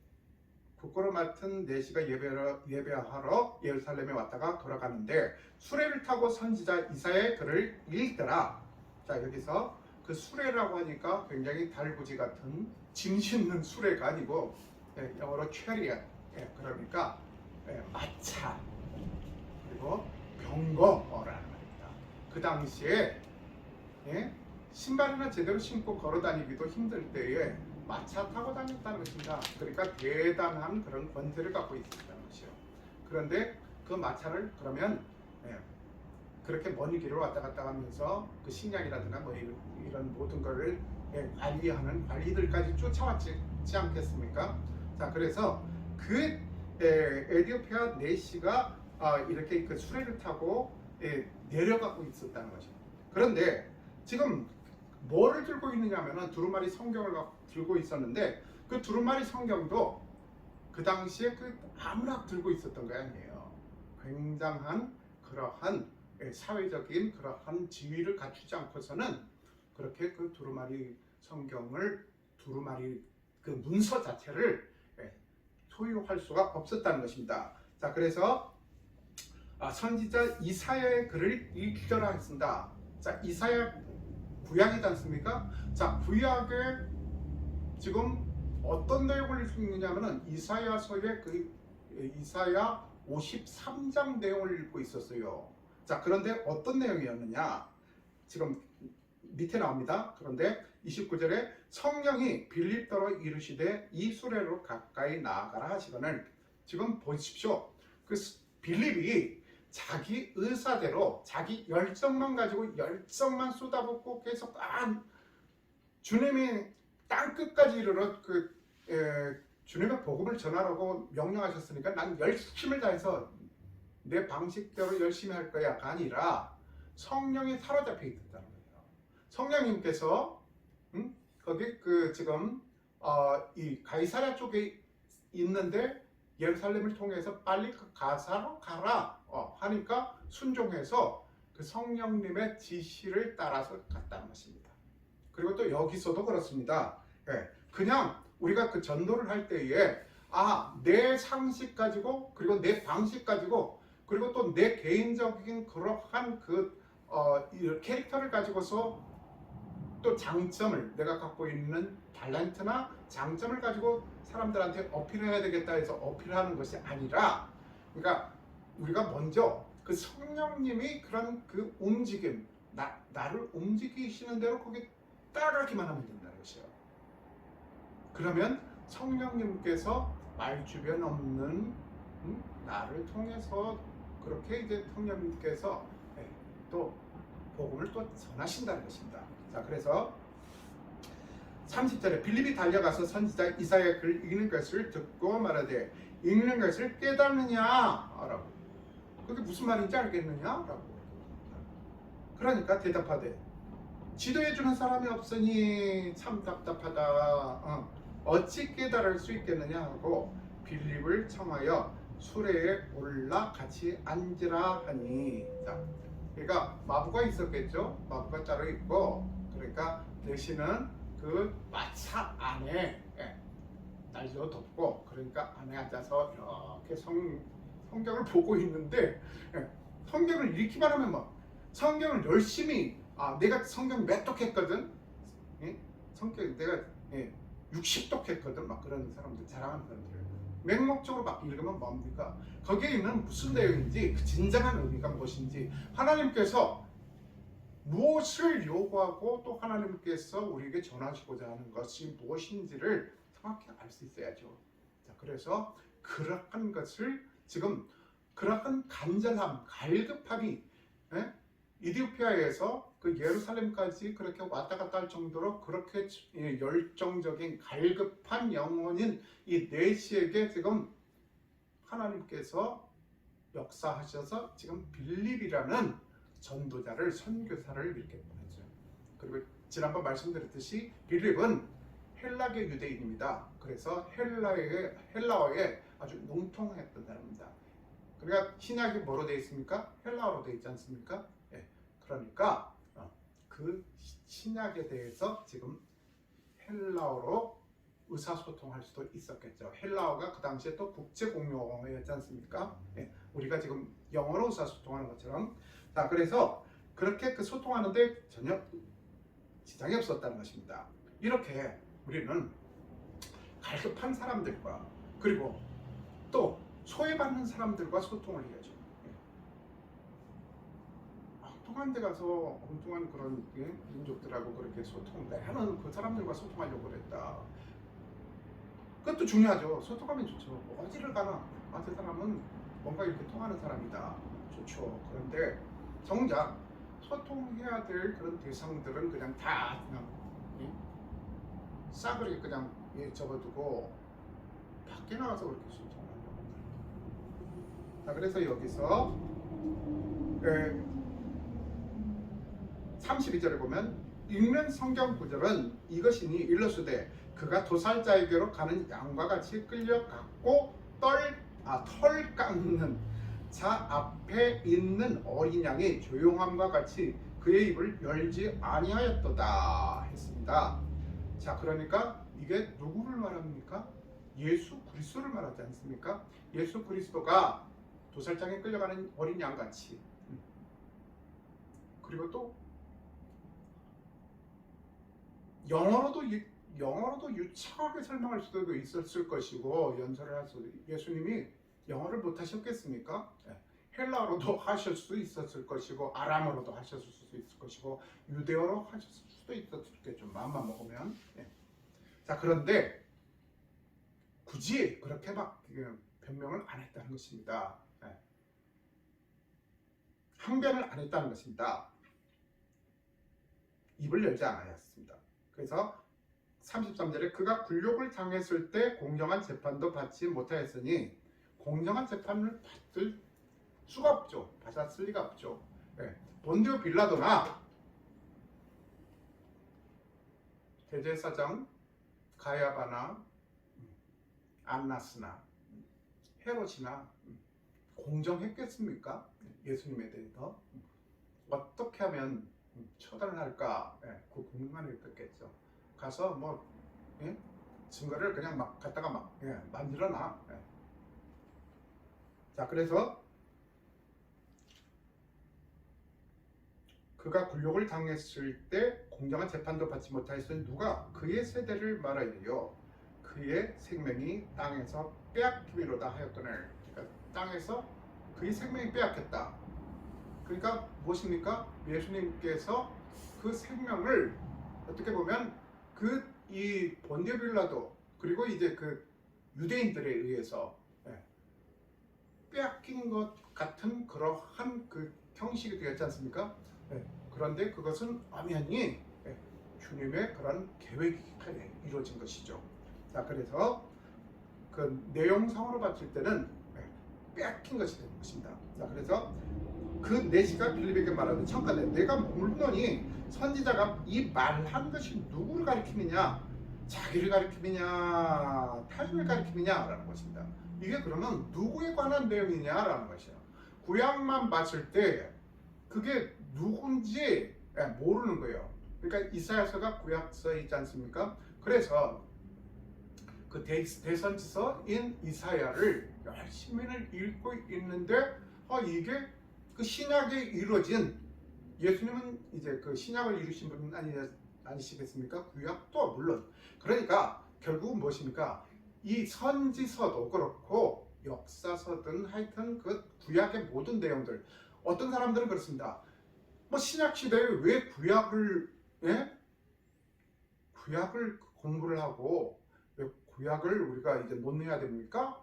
국고를 맡은 네시가 예배하러 예루살렘에 왔다가 돌아가는데 수레를 타고 선지자 이사야의 글을 읽더라. 자, 여기서 그 수레라고 하니까 굉장히 달구지 같은 짐 싣는 수레가 아니고 영어로 chariot, 그러니까 마차 그리고 병거라는 말입니다. 그 당시에 신발이나 제대로 신고 걸어 다니기도 힘들 때에 마차 타고 다녔다는 것입니다. 그러니까 대단한 그런 권세를 갖고 있었다는 것이요. 그런데 그 마차를 그러면 그렇게 먼 길을 왔다 갔다 하면서 그 식량이라든가 뭐 이런 모든 것을 관리하는 관리들까지 쫓아왔지 않겠습니까? 자, 그래서 그 에디오피아 네시가 이렇게 그 수레를 타고 내려가고 있었다는 것입니다. 그런데 지금 뭐를 들고 있느냐면은 두루마리 성경을 들고 있었는데 그 두루마리 성경도 그 당시에 그 아무나 들고 있었던 거 아니에요. 굉장한 그러한 사회적인 그러한 지위를 갖추지 않고서는 그렇게 그 두루마리 성경을 두루마리 그 문서 자체를 소유할 수가 없었다는 것입니다. 자, 그래서 선지자 이사야의 글을 읽으라 했습니다. 자, 이사야 구약이지 않습니까? 자, 구약에 지금 어떤 내용을 읽느냐면은 이사야서의 그 이사야 53장 내용을 읽고 있었어요. 자, 그런데 어떤 내용이었느냐? 지금 밑에 나옵니다. 그런데 29절에 성령이 빌립더로 이르시되 이 수레로 가까이 나아가라 하시거늘, 지금 보십시오. 그 빌립이 자기 의사대로 자기 열정만 가지고 열정만 쏟아붓고 계속 주님이 땅끝까지 이르러 주님의 복음을 전하라고 명령하셨으니까 난 열심을 다해서 내 방식대로 열심히 할 거야가 아니라 성령이 사로잡혀 있다는 거예요. 성령님께서 거기 지금 이 가이사랴 쪽에 있는데 예루살렘을 통해서 빨리 그 가사로 가라 하니까 순종해서 그 성령님의 지시를 따라서 갔다는 것입니다. 그리고 또 여기서도 그렇습니다. 그냥 우리가 그 전도를 할 때에 내 상식 가지고 그리고 내 방식 가지고 그리고 또 내 개인적인 그러한 캐릭터를 가지고서 또 장점을 내가 갖고 있는 탤런트나 장점을 가지고 사람들한테 어필해야 되겠다 해서 어필하는 것이 아니라, 그러니까 우리가 먼저 그 성령님이 그런 그 움직임, 나를 움직이시는 대로 거기 따라가기만 하면 된다는 것이에요. 그러면 성령님께서 말주변 없는 나를 통해서 그렇게 이제 성령님께서 또 복음을 또 전하신다는 것입니다. 자, 그래서 30절에 빌립이 달려가서 선지자 이사야의 글을 읽는 것을 듣고 말하되 읽는 것을 깨닫느냐 라고, 그게 무슨 말인지 알겠느냐 라고. 그러니까 대답하되 지도해주는 사람이 없으니 참 답답하다. 어찌 깨달을 수 있겠느냐 하고 빌립을 청하여 수레에 올라 같이 앉으라 하니. 자, 그러니까 마부가 있었겠죠. 마부가 따로 있고, 그러니까 대신은 그 마차 안에 날려 덮고, 그러니까 안에 앉아서 이렇게 성경을 보고 있는데, 성경을 읽기만 하면 성경을 열심히 내가 성경 몇 독했거든, 성경 내가 60독 했거든, 막 그런 사람들, 자랑하는 사람들 맹목적으로 막 읽으면 뭡니까? 거기에 있는 무슨 내용인지, 그 진정한 의미가 무엇인지, 하나님께서 무엇을 요구하고 또 하나님께서 우리에게 전하시고자 하는 것이 무엇인지를 정확히 알 수 있어야죠. 자, 그래서 그러한 것을 지금 그러한 간절함, 갈급함이 이디오피아에서 그 예루살렘까지 그렇게 왔다 갔다 할 정도로 그렇게 열정적인 갈급한 영혼인 이 네시에게 지금 하나님께서 역사하셔서 지금 빌립이라는 전도자를, 선교사를 이렇게 보냈죠. 그리고 지난번 말씀드렸듯이 빌립은 헬라계 유대인입니다. 그래서 헬라어에 아주 능통했던 사람입니다. 그러니까 신약이 뭐로 되어 있습니까? 헬라어로 되어 있지 않습니까? 그러니까 그 신약에 대해서 지금 헬라어로 의사소통할 수도 있었겠죠. 헬라어가 그 당시에 또 국제공용어였지 않습니까? 우리가 지금 영어로 의사소통하는 것처럼. 자, 그래서 그렇게 그 소통하는데 전혀 지장이 없었다는 것입니다. 이렇게 우리는 갈급한 사람들과 그리고 또 소외받는 사람들과 소통을 해야죠. 엉뚱한 데 가서 엉뚱한 그런 민족들하고 그렇게 나는 그 사람들과 소통하려고 그랬다. 그것도 중요하죠. 소통하면 좋죠. 어디를 가나 저 사람은 뭔가 이렇게 통하는 사람이다. 좋죠. 그런데 정작 소통해야 될 그런 대상들은 그냥 다 싸그리 그냥 접어두고 밖에 나가서 그렇게 소통하려고. 자, 그래서 여기서 32절에 보면 읽는 성경 구절은 이것이니 일러스되 그가 도살자에게로 가는 양과 같이 끌려갔고 털 깎는 자 앞에 있는 어린 양이 조용함과 같이 그의 입을 열지 아니하였도다 했습니다. 자, 그러니까 이게 누구를 말합니까? 예수 그리스도를 말하지 않습니까? 예수 그리스도가 도살장에 끌려가는 어린 양같이, 그리고 또 영어로도 유창하게 설명할 수도 있었을 것이고, 연설을 할 수도, 예수님이 영어를 못하셨겠습니까? 헬라어로도 하실 수 있었을 것이고, 아람어로도 하셨을 수도 있을 것이고, 유대어로 하셨을 수도 있었겠죠, 마음만 먹으면. 자, 그런데 굳이 그렇게 막 변명을 안 했다는 것입니다. 항변을 안 했다는 것입니다. 입을 열지 않았습니다. 그래서 33절에 그가 굴욕을 당했을 때 공정한 재판도 받지 못하였으니, 공정한 재판을 받을 수가 없죠. 받았을 리가 없죠. 본디오 빌라도나 대제사장 가야바나 안나스나 헤롯이나 공정했겠습니까? 예수님에 대해서 어떻게 하면 처단을 할까? 그 궁금함이 있겠죠. 가서 뭐 증거를 그냥 막 갖다가 막 만들어놔. 자, 그래서 그가 굴욕을 당했을 때 공정한 재판도 받지 못하였으니 누가 그의 세대를 말하리요. 그의 생명이 땅에서 빼앗기미로다 하였거늘. 그러니까 땅에서 그의 생명이 빼앗겼다. 그러니까 무엇입니까? 예수님께서 그 생명을 어떻게 보면 이 본디오 빌라도 그리고 이제 그 유대인들에 의해서 빼앗긴 것 같은 그러한 그 형식이 되었지 않습니까? 그런데 그것은 엄연히 주님의 그런 계획이 이루어진 것이죠. 자, 그래서 그 내용상으로 봤을 때는 빼앗긴 것이 되는 것입니다. 자, 그래서 그 내시가 빌립에게 말하되 청가대 내가 물론이 선지자가 이 말한 것이 누구를 가리키느냐, 자기를 가리키느냐, 타인을 가리키느냐라는 것입니다. 이게 그러면 누구에 관한 내용이냐라는 것이에요. 구약만 봤을 때 그게 누군지 모르는 거예요. 그러니까 이사야서가 구약서이지 않습니까? 그래서 그 대선지서인 이사야를 열심히 읽고 있는데 이게 그 신약에 이루어진, 예수님은 이제 그 신약을 이루신 분은 아니시겠습니까? 구약도 물론. 그러니까 결국은 무엇입니까? 이 선지서도 그렇고 역사서든 하여튼 그 구약의 모든 내용들, 어떤 사람들은 그렇습니다. 뭐 신약 시대에 왜 구약을 공부를 하고 왜 구약을 우리가 이제 논해야 됩니까?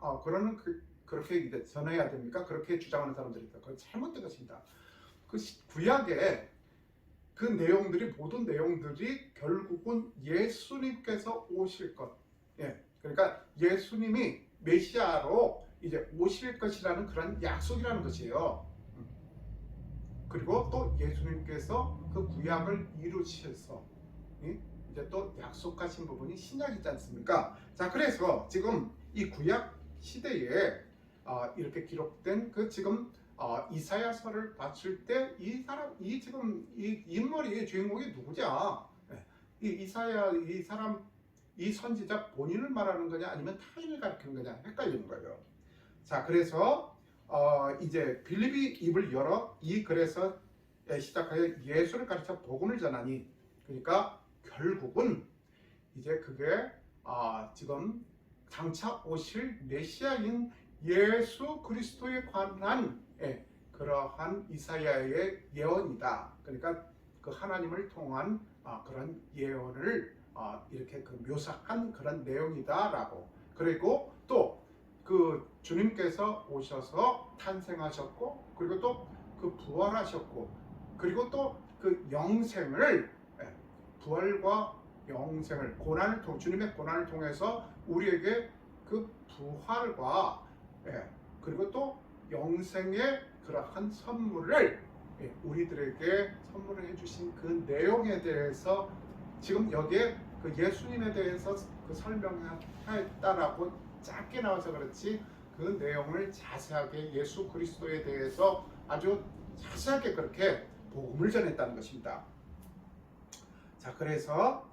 그렇게 이제 전해야 됩니까? 그렇게 주장하는 사람들이 있다. 그건 잘못된 것입니다. 그 구약의 그 내용들이, 모든 내용들이 결국은 예수님께서 오실 것, 그러니까 예수님이 메시아로 이제 오실 것이라는 그런 약속이라는 것이에요. 그리고 또 예수님께서 그 구약을 이루셔서 이제 또 약속하신 부분이 신약이지 않습니까? 자, 그래서 지금 이 구약 시대에 이렇게 기록된 그 지금 이사야서를 봤을 때 이 지금 이 인물이 주인공이 누구냐? 이 사람, 이 선지자 본인을 말하는 거냐 아니면 타인을 가리키는 거냐 헷갈리는 거예요. 자, 그래서 이제 빌립이 입을 열어 이 글에서 시작하여 예수를 가르쳐 복음을 전하니, 그러니까 결국은 이제 그게 지금 장차 오실 메시아인 예수 그리스도에 관한 그러한 이사야의 예언이다. 그러니까 그 하나님을 통한 그런 예언을 이렇게 그 묘사한 그런 내용이다라고. 그리고 또 그 주님께서 오셔서 탄생하셨고, 그리고 또 그 부활하셨고, 그리고 또 그 영생을, 부활과 영생을, 주님의 고난을 통해서 우리에게 그 부활과 그리고 또 영생의 그러한 선물을 우리들에게 선물을 해주신 그 내용에 대해서 지금 여기에 그 예수님에 대해서 그 설명했다라고 짧게 나와서 그렇지, 그 내용을 자세하게 예수 그리스도에 대해서 아주 자세하게 그렇게 복음을 전했다는 것입니다. 자, 그래서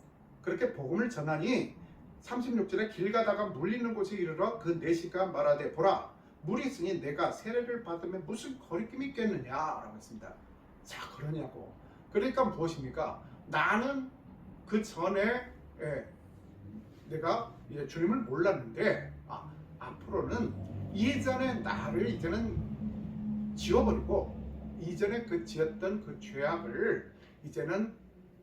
그렇게 복음을 전하니 36절에 길 가다가 물 있는 곳에 이르러 그 내시가 말하되 보라 물이 있으니 내가 세례를 받으면 무슨 거리낌이 있겠느냐 라고 했습니다. 자, 그러냐고. 그러니까 무엇입니까? 나는 그 전에 내가 주님을 몰랐는데 앞으로는 이전에 나를 이제는 지워버리고 이전에 그 지었던 그 죄악을 이제는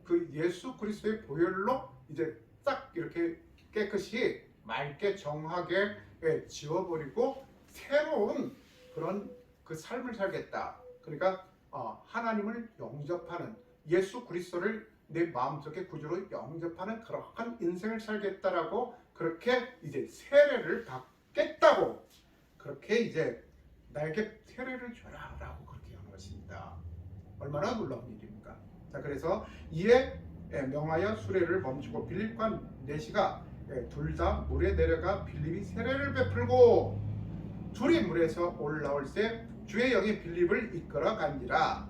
그 예수 그리스도의 보혈로 이제 딱 이렇게 깨끗이 맑게 정하게 지워버리고 새로운 그런 그 삶을 살겠다. 그러니까 하나님을 영접하는 예수 그리스도를 내 마음속에 구주로 영접하는 그러한 인생을 살겠다라고 그렇게 이제 세례를 받겠다고 그렇게 이제 나에게 세례를 줘라라고 그렇게 하는 것입니다. 얼마나 놀라운 일입니까? 자, 그래서 이에 명하여 수레를 멈추고 빌립과 내시가 둘 다 물에 내려가 빌립이 세례를 베풀고 둘이 물에서 올라올 때 주의 영이 빌립을 이끌어 간지라.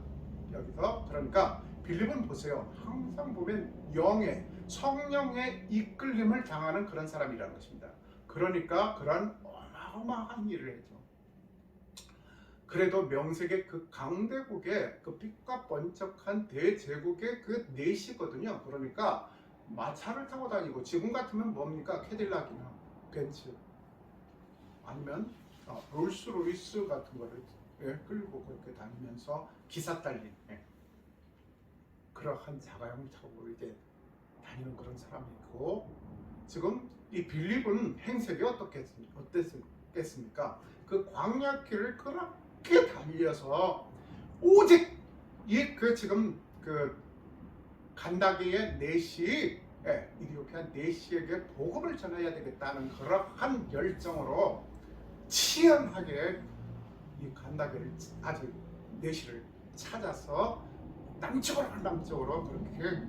여기서 그러니까 빌립은 보세요. 항상 보면 영의 성령의 이끌림을 당하는 그런 사람이라는 것입니다. 그러니까 그런 어마어마한 일을 했죠. 그래도 명색의 그 강대국의 그 빛과 번쩍한 대제국의 그 내시거든요. 그러니까 마차를 타고 다니고 지금 같으면 뭡니까? 캐딜락이나 벤츠 아니면 롤스로이스 같은 거를 끌고 그렇게 다니면서 기사 딸린 그러한 자가용을 타고 이제 다니는 그런 사람이고 지금 이 빌립은 행색이 어땠겠습니까? 그 광야길을 그렇게 달려서 오직 이 그 지금 그 간다기의 내시 이디오피아 내시에게 복음을 전해야 되겠다는 그러한 열정으로 치열하게 이 간다기를 아주 내시를 찾아서 남쪽으로 그렇게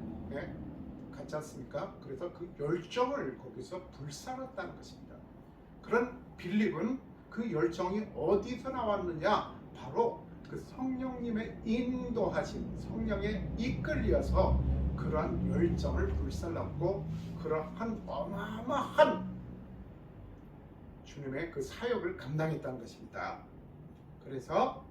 갔지 않습니까? 그래서 그 열정을 거기서 불살랐다는 것입니다. 그런 빌립은 그 열정이 어디서 나왔느냐? 바로 그 성령님의 인도하심, 성령에 이끌려서 그러한 열정을 불살랐고 그러한 어마어마한 주님의 그 사역을 감당했다는 것입니다. 그래서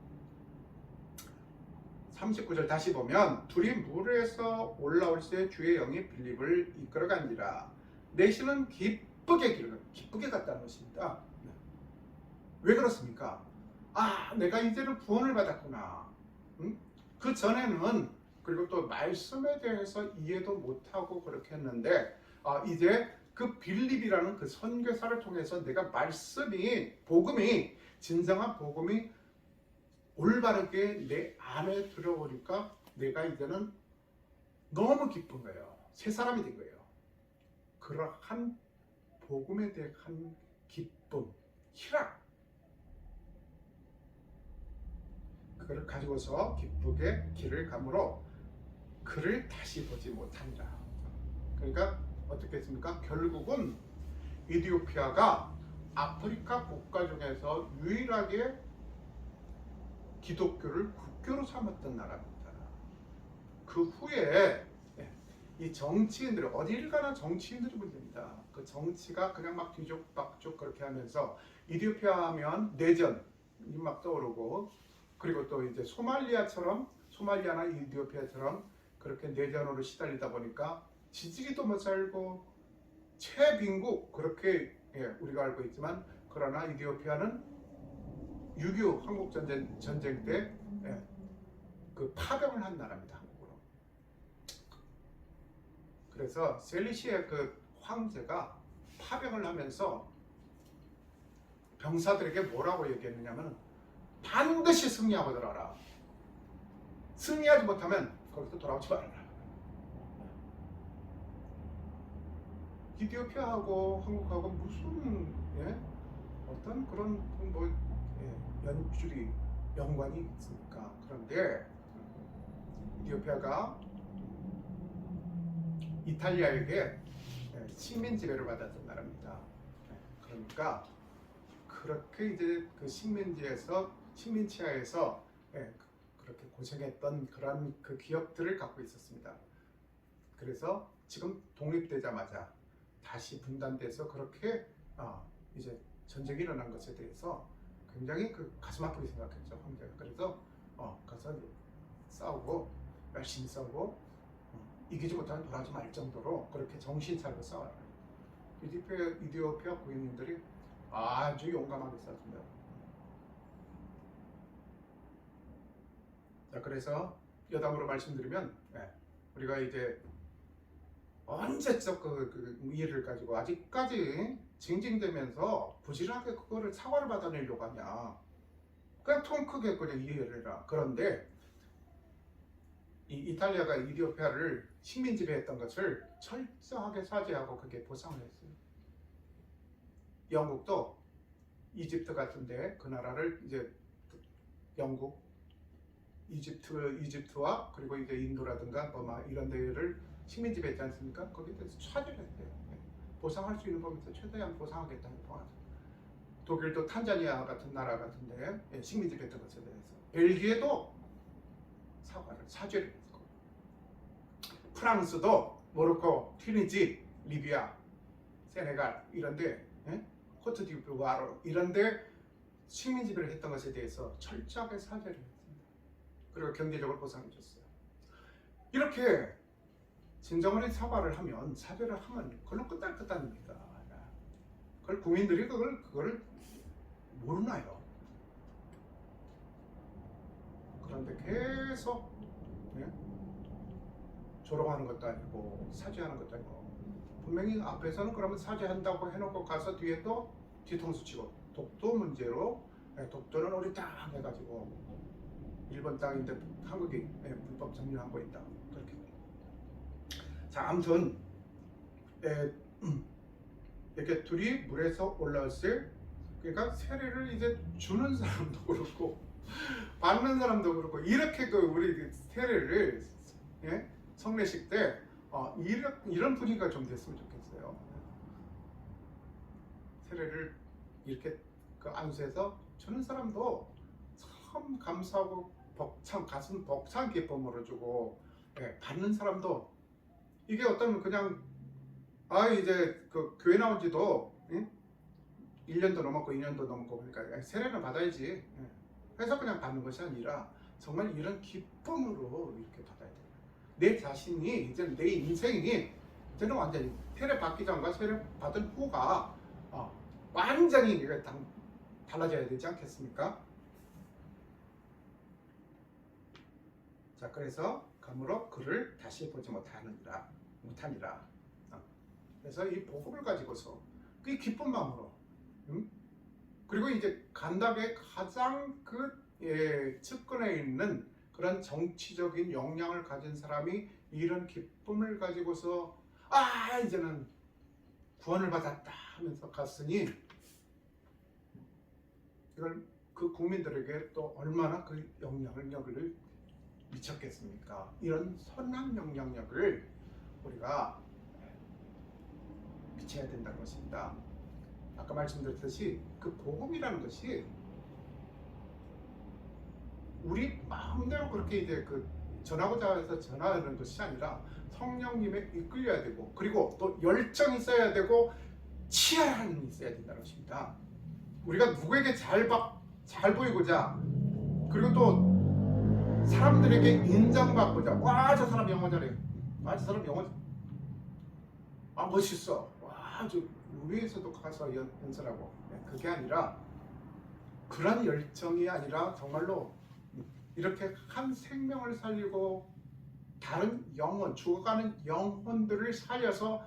39절 다시 보면 둘이 물에서 올라올 때 주의 영이 빌립을 이끌어간지라. 내시는 기쁘게 갔다는 것입니다. 왜 그렇습니까? 내가 이제는 구원을 받았구나. 그 전에는 그리고 또 말씀에 대해서 이해도 못하고 그렇게 했는데 이제 그 빌립이라는 그 선교사를 통해서 내가 복음이 진정한 복음이 올바르게 내 안에 들어오니까 내가 이제는 너무 기쁜 거예요. 새 사람이 된 거예요. 그러한 복음에 대한 기쁨, 희락 그걸 가지고서 기쁘게 길을 가므로 그를 다시 보지 못하니라. 그러니까 어떻게 했습니까? 결국은 이디오피아가 아프리카 국가 중에서 유일하게 기독교를 국교로 삼았던 나라입니다. 그 후에 이 정치인들 어디를 가나 정치인들이 문제입니다. 그 정치가 그냥 막 뒤죽박죽 그렇게 하면서 이디오피아 하면 내전이 막 떠오르고 그리고 또 이제 소말리아나 이디오피아처럼 그렇게 내전으로 시달리다 보니까 지지리도 못 살고 최빈국 그렇게 우리가 알고 있지만 그러나 이디오피아는 6.25 한국전쟁 때 그 파병을 한 나라입니다. 한국으로. 그래서 셀리시의 그 황제가 파병을 하면서 병사들에게 뭐라고 얘기했느냐면 반드시 승리하고 들어라. 승리하지 못하면 거기서 돌아오지 말아라. 이디오피아하고 한국하고 무슨 어떤 그런 연관이 있습니까? 그런데 이디오피아가 이탈리아에게 식민 지배를 받았던 나라입니다. 그러니까 그 그렇게 이제 그 식민지하에서 예, 그렇게 고생했던 그런 그 기억들을 갖고 있었습니다. 그래서 지금 독립되자마자 다시 분단돼서 그렇게 이제 전쟁이 일어난 것에 대해서 굉장히 그 가슴 아프게 생각했죠, 황제가. 그래서 가서 싸우고 열심히 싸우고 이기지 못하면 돌아오지 말 정도로 그렇게 정신 차리고 싸워요. 이디오피아 군인들이 아주 용감하게 싸웁니다. 자, 그래서 여담으로 말씀드리면 우리가 이제 언제적 그 이해를 가지고 아직까지 징징대면서 부지런하게 그거를 사과를 받아내려고 하냐. 그냥 통 크게 그냥 이해를 해라. 그런데 이탈리아가 이디오피아를 식민 지배했던 것을 철저하게 사죄하고 그게 보상을 했어요. 영국도 이집트 같은데 그 나라를 이제 영국, 이집트와 그리고 이제 인도라든가 버마 이런 데를 식민 지배했지 않습니까? 거기에 대해서 사죄를 했대요. 보상할 수 있는 범위에서 최대한 보상하겠다는 통화죠. 독일도 탄자니아 같은 나라 같은데 식민 지배했던 것에 대해서 벨기에도 사죄를 했고, 프랑스도 모로코, 튀니지, 리비아, 세네갈 이런데 코트디부아르 이런데 식민 지배를 했던 것에 대해서 철저하게 사죄를 했습니다. 그리고 경제적으로 보상해 줬어요. 이렇게 진정한 사과를 하면, 사죄를 하면 그걸로 끝납니다. 그걸 국민들이 그걸 모르나요? 그런데 계속 조롱하는 것도 아니고 사죄하는 것도 아니고, 분명히 앞에서는 그러면 사죄한다고 해놓고 가서 뒤에 또 뒤통수 치고 독도 문제로 독도는 우리 땅 해가지고 일본 땅인데 한국이 불법 점유한 거 있다. 그렇게. 자, 아무튼 이렇게 둘이 물에서 올라왔을, 그러니까 세례를 이제 주는 사람도 그렇고 받는 사람도 그렇고 이렇게 우리 세례를 성례식 때 이런 분위기가 좀 됐으면 좋겠어요. 세례를 이렇게 그 안수해서 주는 사람도 참 감사하고 가슴 벅찬 기쁨으로 주고, 받는 사람도 이게 어떤 그냥 이제 그 교회 나온 지도 1년도 넘었고 2년도 넘고 그러니까 세례는 받아야지 해서 그냥 받는 것이 아니라 정말 이런 기쁨으로 이렇게 받아야 돼요. 내 자신이 이제 내 인생이 이제는 완전히 세례 받기 전과 세례 받은 후가 완전히 달라져야 되지 않겠습니까? 자, 그래서 그러므로 그를 다시 보지 못하니라. 그래서 이 복음을 가지고서 그 기쁜 마음으로, 그리고 이제 간담의 가장 측근에 있는 그런 정치적인 역량을 가진 사람이 이런 기쁨을 가지고서 이제는 구원을 받았다 하면서 갔으니, 이걸 그 국민들에게 또 얼마나 그 영향력을 미쳤겠습니까? 이런 선한 영향력을 우리가 미쳐야 된다는 것입니다. 아까 말씀드렸듯이 그 복음이라는 것이 우리 마음대로 그렇게 이제 전하고자 해서 전하는 것이 아니라 성령님에 이끌려야 되고, 그리고 또 열정이 있어야 되고 치열함이 있어야 된다는 것입니다. 우리가 누구에게 잘 보이고자, 그리고 또 사람들에게 인정받고자, 저 사람 영어 잘해, 저 사람 영어 멋있어, 저 우리에서도 가서 연설하고, 그게 아니라 그런 열정이 아니라 정말로 이렇게 한 생명을 살리고 다른 영혼, 죽어가는 영혼들을 살려서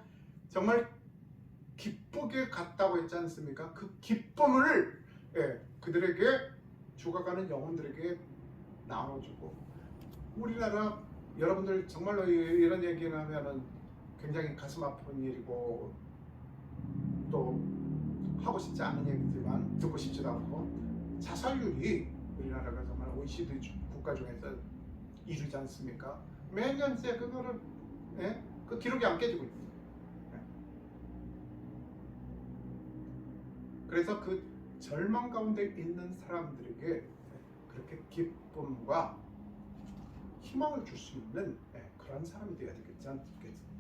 정말 기쁘게 갔다고 했지 않습니까? 그 기쁨을 그들에게, 죽어가는 영혼들에게 나눠주고, 우리나라 여러분들 정말로 이런 얘기를 하면은 굉장히 가슴 아픈 일이고 또 하고 싶지 않은 얘기지만 듣고 싶지도 않고, 자살률이 우리나라가 정말 OECD 국가 중에서 1위지 않습니까? 매년새 그거를 그 기록이 안 깨지고 있어요. 그래서 그 절망 가운데 있는 사람들에게 그렇게 기쁨과 희망을 줄 수 있는 그런 사람이 되어야 되겠지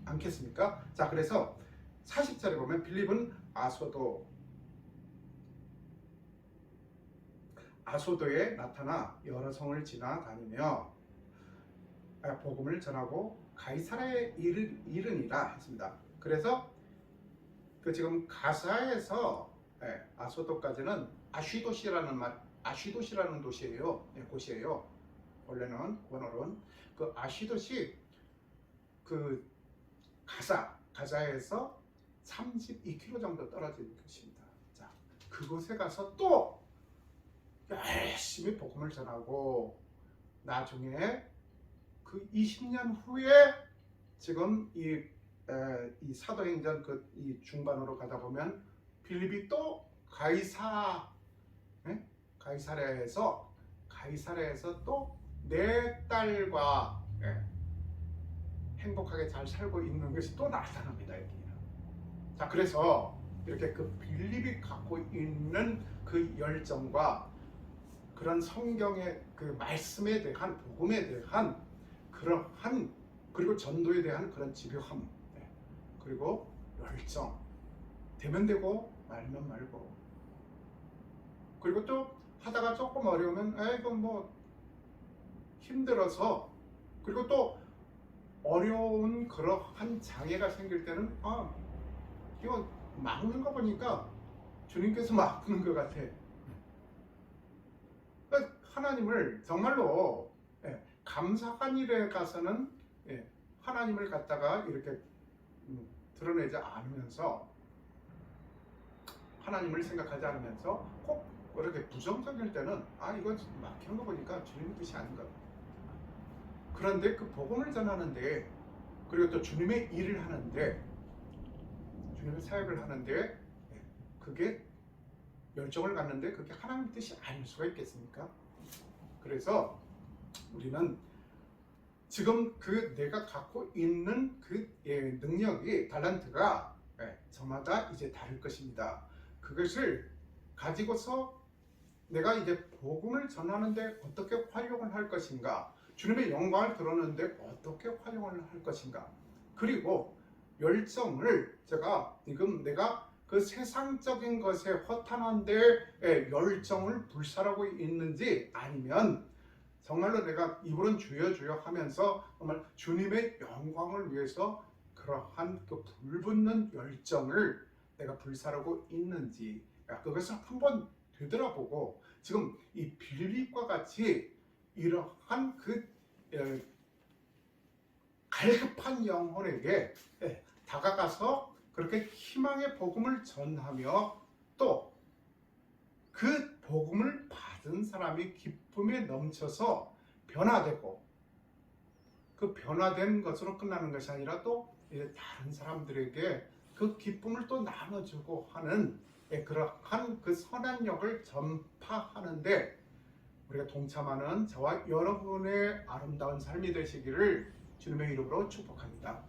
않겠습니까? 자, 그래서 40절에 보면 빌립은 아소도에 나타나 여러 성을 지나다니며 복음을 전하고 가이사랴에 이르니라 했습니다. 그래서 그 지금 가사에서 아소도까지는 아쉬도시라는 도시예요. 곳이에요. 원래는 원어로는 그 아쉬도시 그 가사에서 32km 정도 떨어진 곳입니다. 자, 그곳에 가서 또 열심히 복음을 전하고 나중에 그 20년 후에 지금 이 사도행전 이 중반으로 가다 보면 빌립이 또 가이사랴에서 또 네 딸과 행복하게 잘 살고 있는 것이 또 나타납니다. 여기는. 자, 그래서 이렇게 그 빌립이 갖고 있는 그 열정과 그런 성경의 그 말씀에 대한 복음에 대한 그러한 그리고 전도에 대한 그런 집요함 그리고 열정 되면 되고 말면 말고 그리고 또 하다가 조금 어려우면 이건 뭐 힘들어서 그리고 또 어려운 그러한 장애가 생길 때는 이거 막는 거 보니까 주님께서 막는 것 같아. 하나님을 정말로 감사한 일에 가서는 하나님을 갖다가 이렇게 드러내지 않으면서 하나님을 생각하지 않으면서 꼭 이렇게 부정적일 때는 이거 막히는 거 보니까 주님 뜻이 아닌가. 그런데 그 복음을 전하는데 그리고 또 주님의 일을 하는데 주님의 사역을 하는데 그게 열정을 갖는데 그게 하나님 뜻이 아닐 수가 있겠습니까? 그래서 우리는 지금 그 내가 갖고 있는 그 능력이 달란트가 저마다 이제 다를 것입니다. 그것을 가지고서 내가 이제 복음을 전하는데 어떻게 활용을 할 것인가, 주님의 영광을 드러내는데 어떻게 활용을 할 것인가, 그리고 열정을 지금 내가 그 세상적인 것에 허탄한데 열정을 불살하고 있는지 아니면 정말로 내가 입으로는 주여 주여 하면서 정말 주님의 영광을 위해서 그러한 그 불붙는 열정을 내가 불살하고 있는지 그것을 한번 되돌아보고 지금 이 빌립과 같이 이러한 그 갈급한 영혼에게 다가가서 그렇게 희망의 복음을 전하며 또 그 복음을 받은 사람이 기쁨에 넘쳐서 변화되고 그 변화된 것으로 끝나는 것이 아니라 또 다른 사람들에게 그 기쁨을 또 나눠주고 하는 그러한 그 선한 역을 전파하는데 우리가 동참하는 저와 여러분의 아름다운 삶이 되시기를 주님의 이름으로 축복합니다.